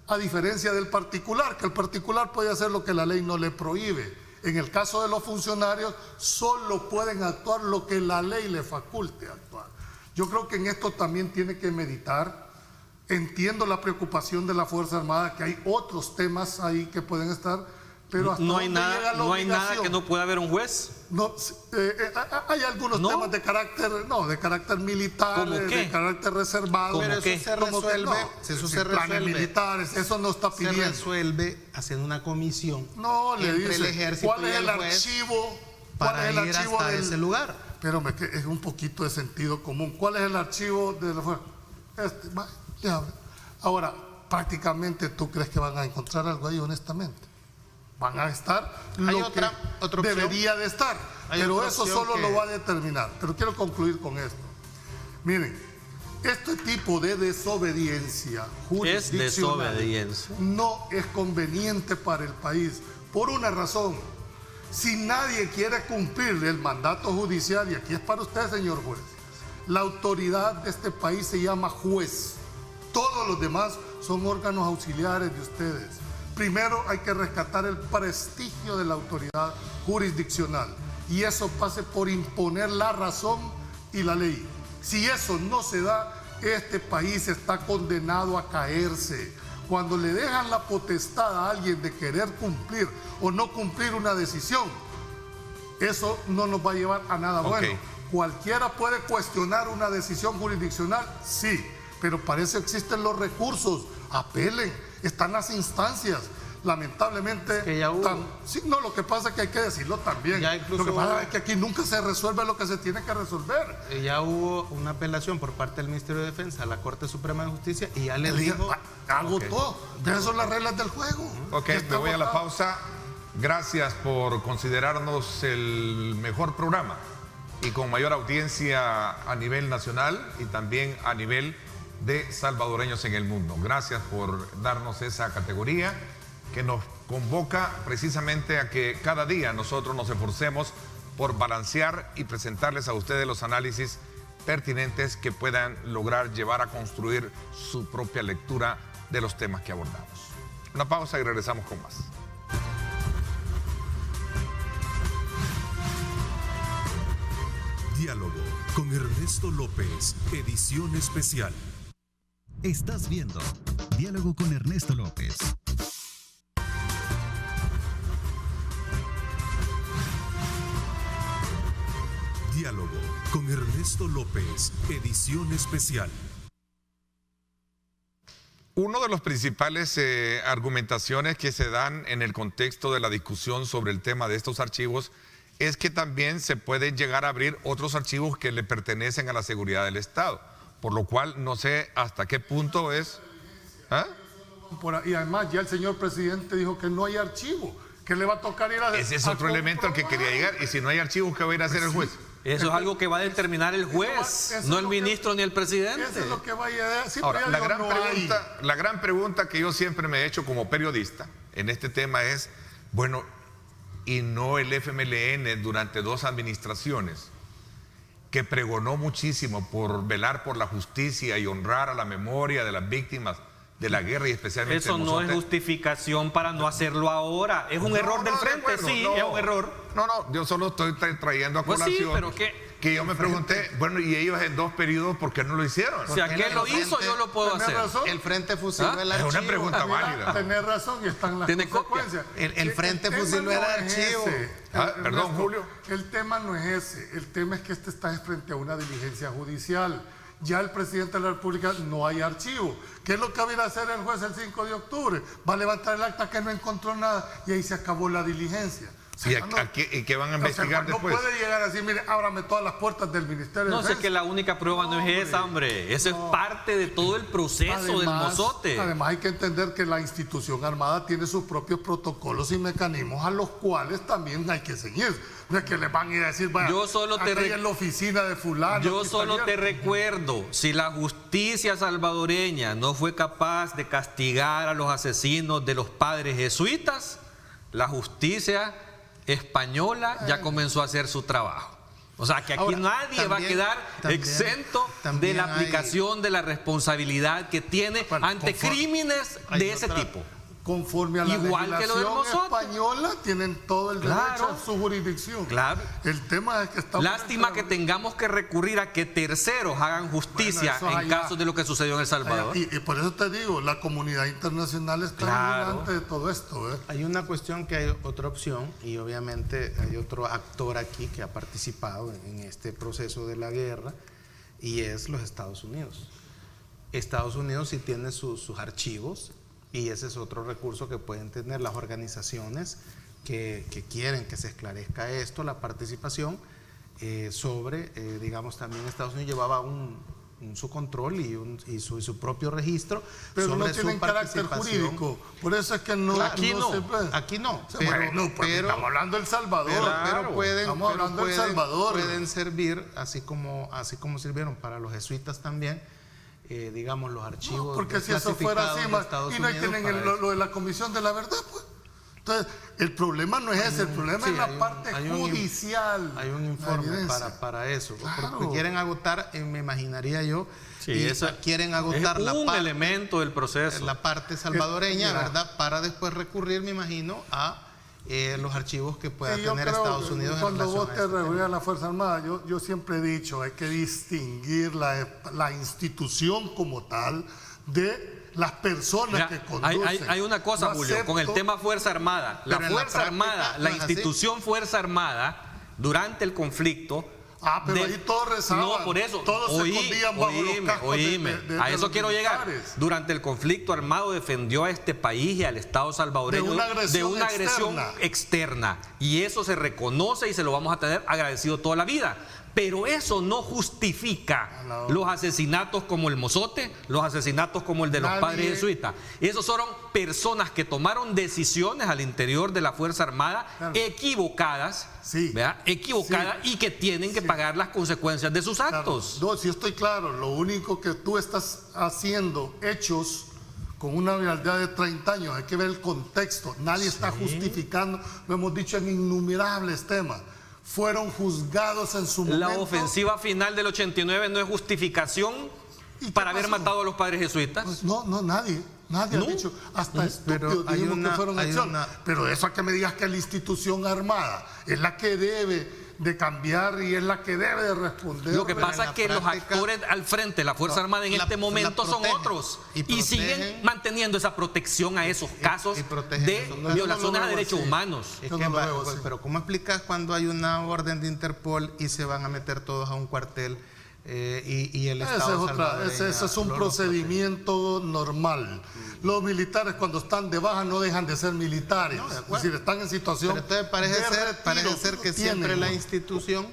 S8: a diferencia del particular, que el particular puede hacer lo que la ley no le prohíbe. En el caso de los funcionarios, solo pueden actuar lo que la ley le faculte actuar. Yo creo que en esto también tiene que meditar. Entiendo la preocupación de la Fuerza Armada, que hay otros temas ahí que pueden estar, pero hasta
S3: no hay nada que no pueda haber un juez.
S8: No, hay algunos temas de carácter militar, de carácter reservado.
S4: Pero eso se resuelve, eso se resuelve.
S8: Planes militares, eso no está pidiendo.
S4: Se resuelve haciendo una comisión.
S8: No, le
S4: entre
S8: dice,
S4: el ejército
S8: ¿cuál es el archivo?
S4: Para ir hasta ese lugar.
S8: Pero es un poquito de sentido común. ¿Cuál es el archivo de la fuerza? Ahora, prácticamente, ¿tú crees que van a encontrar algo ahí, honestamente? Van a estar lo que debería de estar, pero eso solo lo va a determinar. Pero quiero concluir con esto. Miren, este tipo de desobediencia jurisdiccional no es conveniente para el país, por una razón. Si nadie quiere cumplir el mandato judicial, y aquí es para usted, señor juez, la autoridad de este país se llama juez. Todos los demás son órganos auxiliares de ustedes. Primero hay que rescatar el prestigio de la autoridad jurisdiccional y eso pase por imponer la razón y la ley. Si eso no se da, este país está condenado a caerse. Cuando le dejan la potestad a alguien de querer cumplir o no cumplir una decisión, eso no nos va a llevar a nada bueno. ¿Cualquiera puede cuestionar una decisión jurisdiccional? Sí. Pero para eso existen los recursos, apelen, están las instancias. Lamentablemente,
S4: que ya hubo.
S8: Lo que pasa es que hay que decirlo también. Lo que pasa es que aquí nunca se resuelve lo que se tiene que resolver.
S4: Ya hubo una apelación por parte del Ministerio de Defensa a la Corte Suprema de Justicia y ya le dijo...
S8: Agotó. Esas son las reglas del juego.
S2: Me voy a la pausa. Gracias por considerarnos el mejor programa y con mayor audiencia a nivel nacional y también a nivel de salvadoreños en el mundo. Gracias por darnos esa categoría que nos convoca precisamente a que cada día nosotros nos esforcemos por balancear y presentarles a ustedes los análisis pertinentes que puedan lograr llevar a construir su propia lectura de los temas que abordamos. Una pausa y regresamos con más.
S1: Diálogo con Ernesto López, edición especial.
S9: Estás viendo Diálogo con Ernesto López.
S1: Diálogo con Ernesto López, edición especial.
S2: Uno de los principales argumentaciones que se dan en el contexto de la discusión sobre el tema de estos archivos es que también se pueden llegar a abrir otros archivos que le pertenecen a la seguridad del Estado, por lo cual no sé hasta qué punto es... ¿Ah?
S8: Y además ya el señor presidente dijo que no hay archivo, que le va a tocar ir a...
S2: Ese es otro elemento al que quería llegar, y si no hay archivos, ¿qué va a ir a hacer el juez?
S3: Eso es algo que va a determinar el juez, no el ministro ni el presidente.
S8: Eso es lo que vaya a decir.
S2: Ahora, la gran pregunta que yo siempre me he hecho como periodista en este tema es, bueno, ¿y no el FMLN durante 2 administraciones que pregonó muchísimo por velar por la justicia y honrar a la memoria de las víctimas de la guerra y especialmente
S3: eso no es justificación para no hacerlo ahora? ¿Es un error del frente? Sí, es un error.
S2: No, yo solo estoy trayendo a colación
S3: sí, pero
S2: que yo me pregunté, bueno, y ellos en 2 periodos, ¿por qué no lo hicieron?
S3: Si aquel lo hizo, yo lo puedo hacer.
S8: Razón.
S4: El Frente fusiló el archivo.
S2: Es una pregunta válida.
S8: Tenés razón y están las consecuencias.
S4: El Frente fusiló el archivo.
S2: Perdón, Julio.
S8: El tema no es ese. El tema es que está frente a una diligencia judicial. Ya el presidente de la República no hay archivo. ¿Qué es lo que va a ir a hacer el juez el 5 de octubre? Va a levantar el acta que no encontró nada y ahí se acabó la diligencia. O sea,
S2: ¿Y qué van a investigar después?
S8: No puede llegar así, mire, ábrame todas las puertas del Ministerio de Defensa.
S3: No sé que la única prueba no es esa, hombre. Eso es parte de todo el proceso del mozote.
S8: Además hay que entender que la institución armada tiene sus propios protocolos y mecanismos a los cuales también hay que ceñir. No es que le van a ir a decir, vaya,
S3: yo solo
S8: en la oficina de fulano.
S3: Yo solo te recuerdo, si la justicia salvadoreña no fue capaz de castigar a los asesinos de los padres jesuitas, la justicia española ya comenzó a hacer su trabajo. O sea, que aquí ahora, nadie va a quedar exento de la aplicación de la responsabilidad que tiene ante crímenes de ese tipo.
S8: Conforme a la legislación española, tienen todo el derecho a su jurisdicción.
S3: Claro.
S8: El tema es que estamos...
S3: Lástima que tengamos que recurrir a que terceros hagan justicia en casos de lo que sucedió en El Salvador.
S8: Y por eso te digo, la comunidad internacional está delante de todo esto.
S4: Hay una cuestión que hay otra opción, y obviamente hay otro actor aquí que ha participado en este proceso de la guerra, y es los Estados Unidos. Estados Unidos sí tiene sus archivos, y ese es otro recurso que pueden tener las organizaciones que quieren que se esclarezca esto, la participación sobre, digamos, también Estados Unidos llevaba su control y su propio registro.
S8: Pero
S4: sobre
S8: no tienen carácter jurídico, por eso es que no.
S4: Aquí no.
S8: Pero estamos hablando del Salvador.
S4: Pero pueden servir, así como sirvieron para los jesuitas también. Digamos, los archivos.
S8: No, porque si eso fuera así, y no tienen lo de la Comisión de la Verdad, pues. Entonces, el problema no es ese, el problema es la parte judicial.
S4: Hay un informe para eso. Claro. Porque quieren agotar, me imaginaría yo, quieren agotar
S3: elemento del proceso.
S4: La parte salvadoreña, ¿verdad? Para después recurrir, me imagino, a los archivos que pueda tener Estados Unidos.
S8: Cuando vos te referís a la Fuerza Armada, yo siempre he dicho, hay que distinguir la institución como tal de las personas que conducen.
S3: Hay una cosa, Julio, con el tema Fuerza Armada. La Fuerza Armada, la institución Fuerza Armada, durante el conflicto...
S8: pero ahí todos rezaban.
S3: No, por eso.
S8: Todos se escondían bajo los cascos
S3: a eso quiero llegar. Durante el conflicto armado defendió a este país y al Estado salvadoreño de una agresión externa. Y eso se reconoce y se lo vamos a tener agradecido toda la vida. Pero eso no justifica los asesinatos como el Mozote, los asesinatos como el de los padres jesuitas. Esos fueron personas que tomaron decisiones al interior de la Fuerza Armada equivocadas, y que tienen que pagar las consecuencias de sus actos.
S8: No, sí estoy claro. Lo único que tú estás haciendo, hechos con una vialidad de 30 años, hay que ver el contexto. Nadie está justificando, lo hemos dicho en innumerables temas. Fueron juzgados en su momento.
S3: La ofensiva final del 89 no es justificación para haber matado a los padres jesuitas.
S8: Pues no, nadie ha dicho, hasta estúpidos dijimos que fueron acción. Pero eso a que me digas que la institución armada es la que debe de cambiar y es la que debe de responder.
S3: Lo que pasa es que los actores al frente, la Fuerza Armada en este momento son otros y siguen manteniendo esa protección a esos casos de violaciones a derechos humanos.
S4: Pero ¿cómo explicas cuando hay una orden de Interpol y se van a meter todos a un cuartel? Y el Estado
S8: ese es un procedimiento normal. Los militares cuando están de baja no dejan de ser militares, es decir, están en situación.
S4: Pero entonces parece ser que siempre la institución.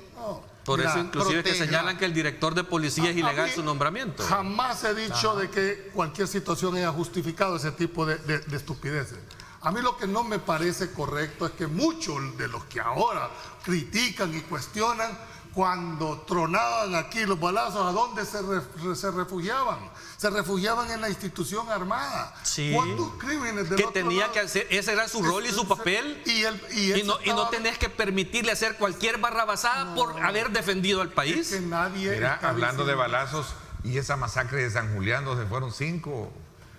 S3: Por eso inclusive que señalan que el director de policía es ilegal su nombramiento.
S8: Jamás he dicho de que cualquier situación haya justificado ese tipo de estupideces. A mí lo que no me parece correcto es que muchos de los que ahora critican y cuestionan, cuando tronaban aquí los balazos, ¿a dónde se refugiaban? Se refugiaban en la institución armada.
S3: Sí.
S8: ¿Cuántos crímenes del
S3: que
S8: otro
S3: tenía
S8: lado?
S3: que hacer, ese era su rol y su papel. Y no tenés que permitirle hacer cualquier barrabasada por haber defendido al país.
S8: Es que nadie.
S2: Mira, hablando de balazos y esa masacre de San Julián, donde fueron 5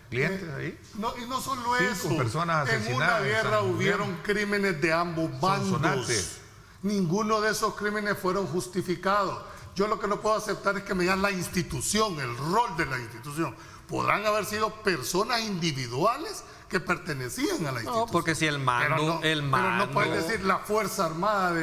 S2: clientes ahí.
S8: No, y no solo
S2: 5 personas asesinadas.
S8: En una guerra hubieron crímenes de ambos bandos. Ninguno de esos crímenes fueron justificados. Yo lo que no puedo aceptar es que me digan la institución, el rol de la institución. Podrán haber sido personas individuales que pertenecían a la institución.
S3: No, porque si el mando...
S8: Pero no puedes decir la Fuerza Armada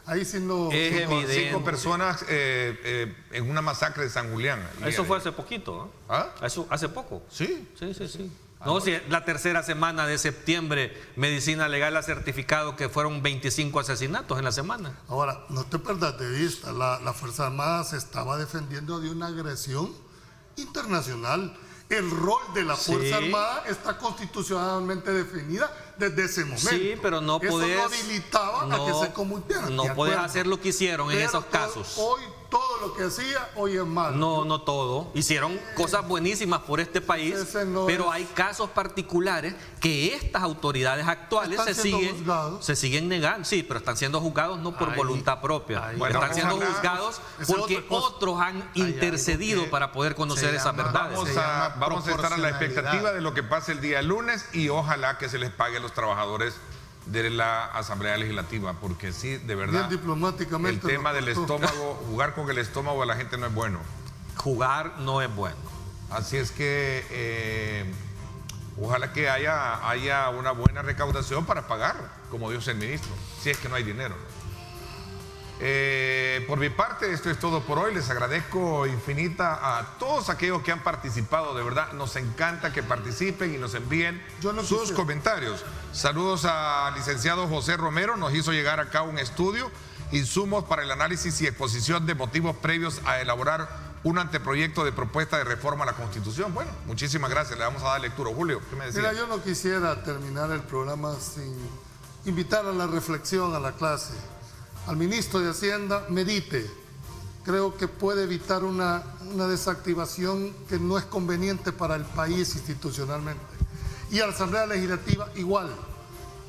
S8: ahí sí no...
S3: Es evidente.
S2: 5 personas en una masacre de San Julián.
S3: Eso fue hace poquito, ¿eh?
S2: ¿Ah?
S3: Eso hace poco.
S2: Sí.
S3: Sí. No, si la tercera semana de septiembre, Medicina Legal ha certificado que fueron 25 asesinatos en la semana.
S8: Ahora, no te pierdas de vista, la Fuerza Armada se estaba defendiendo de una agresión internacional. El rol de la Fuerza Armada está constitucionalmente definida desde ese momento.
S3: Sí, pero no podés...
S8: Eso no habilitaba a que se convirtieran.
S3: No podés hacer lo que hicieron en esos casos.
S8: Hoy todo lo que hacía, hoy es malo.
S3: No todo. Hicieron cosas buenísimas por este país, pero hay casos particulares que estas autoridades actuales se siguen negando. Sí, pero están siendo juzgados no por voluntad propia. Están siendo juzgados porque otros han intercedido para poder conocer esas verdades.
S2: Vamos a estar a la expectativa de lo que pase el día lunes y ojalá que se les pague a los trabajadores de la Asamblea Legislativa, porque sí, de verdad,
S8: diplomáticamente
S2: el tema del estómago, jugar con el estómago de la gente no es bueno.
S3: Jugar no es bueno.
S2: Así es que ojalá que haya una buena recaudación para pagar, como dice el ministro, si es que no hay dinero. Por mi parte, esto es todo por hoy. Les agradezco infinita a todos aquellos que han participado. De verdad, nos encanta que participen y nos envíen sus comentarios. Saludos al licenciado José Romero. Nos hizo llegar acá un estudio, insumos para el análisis y exposición de motivos previos a elaborar un anteproyecto de propuesta de reforma a la Constitución. Bueno, muchísimas gracias. Le vamos a dar lectura. Julio, ¿qué me decía?
S8: Mira, yo no quisiera terminar el programa sin invitar a la reflexión a la clase. Al ministro de Hacienda, medite. Creo que puede evitar una desactivación que no es conveniente para el país institucionalmente. Y a la Asamblea Legislativa igual.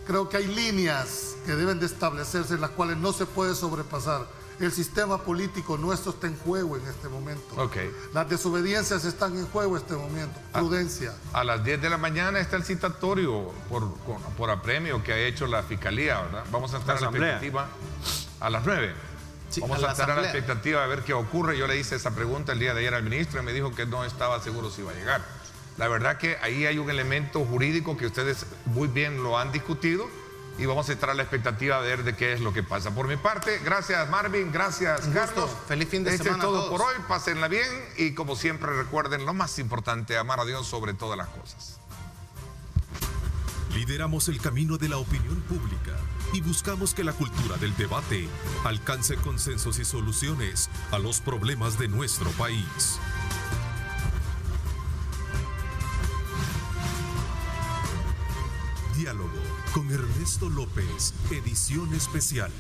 S8: Creo que hay líneas que deben de establecerse en las cuales no se puede sobrepasar. El sistema político nuestro está en juego en este momento. Las desobediencias están en juego en este momento. Prudencia.
S2: A las 10 de la mañana está el citatorio por apremio que ha hecho la Fiscalía, ¿verdad? Vamos a estar a la expectativa a las 9.
S4: Sí,
S2: vamos a estar a la expectativa de ver qué ocurre. Yo le hice esa pregunta el día de ayer al ministro y me dijo que no estaba seguro si iba a llegar. La verdad que ahí hay un elemento jurídico que ustedes muy bien lo han discutido y vamos a estar a la expectativa de ver de qué es lo que pasa. Por mi parte, gracias Marvin, gracias Carlos.
S4: Feliz fin de semana
S2: es todo por hoy, pásenla bien y como siempre recuerden lo más importante, amar a Dios sobre todas las cosas.
S1: Lideramos el camino de la opinión pública y buscamos que la cultura del debate alcance consensos y soluciones a los problemas de nuestro país. Diálogo con Ernesto López, edición especial.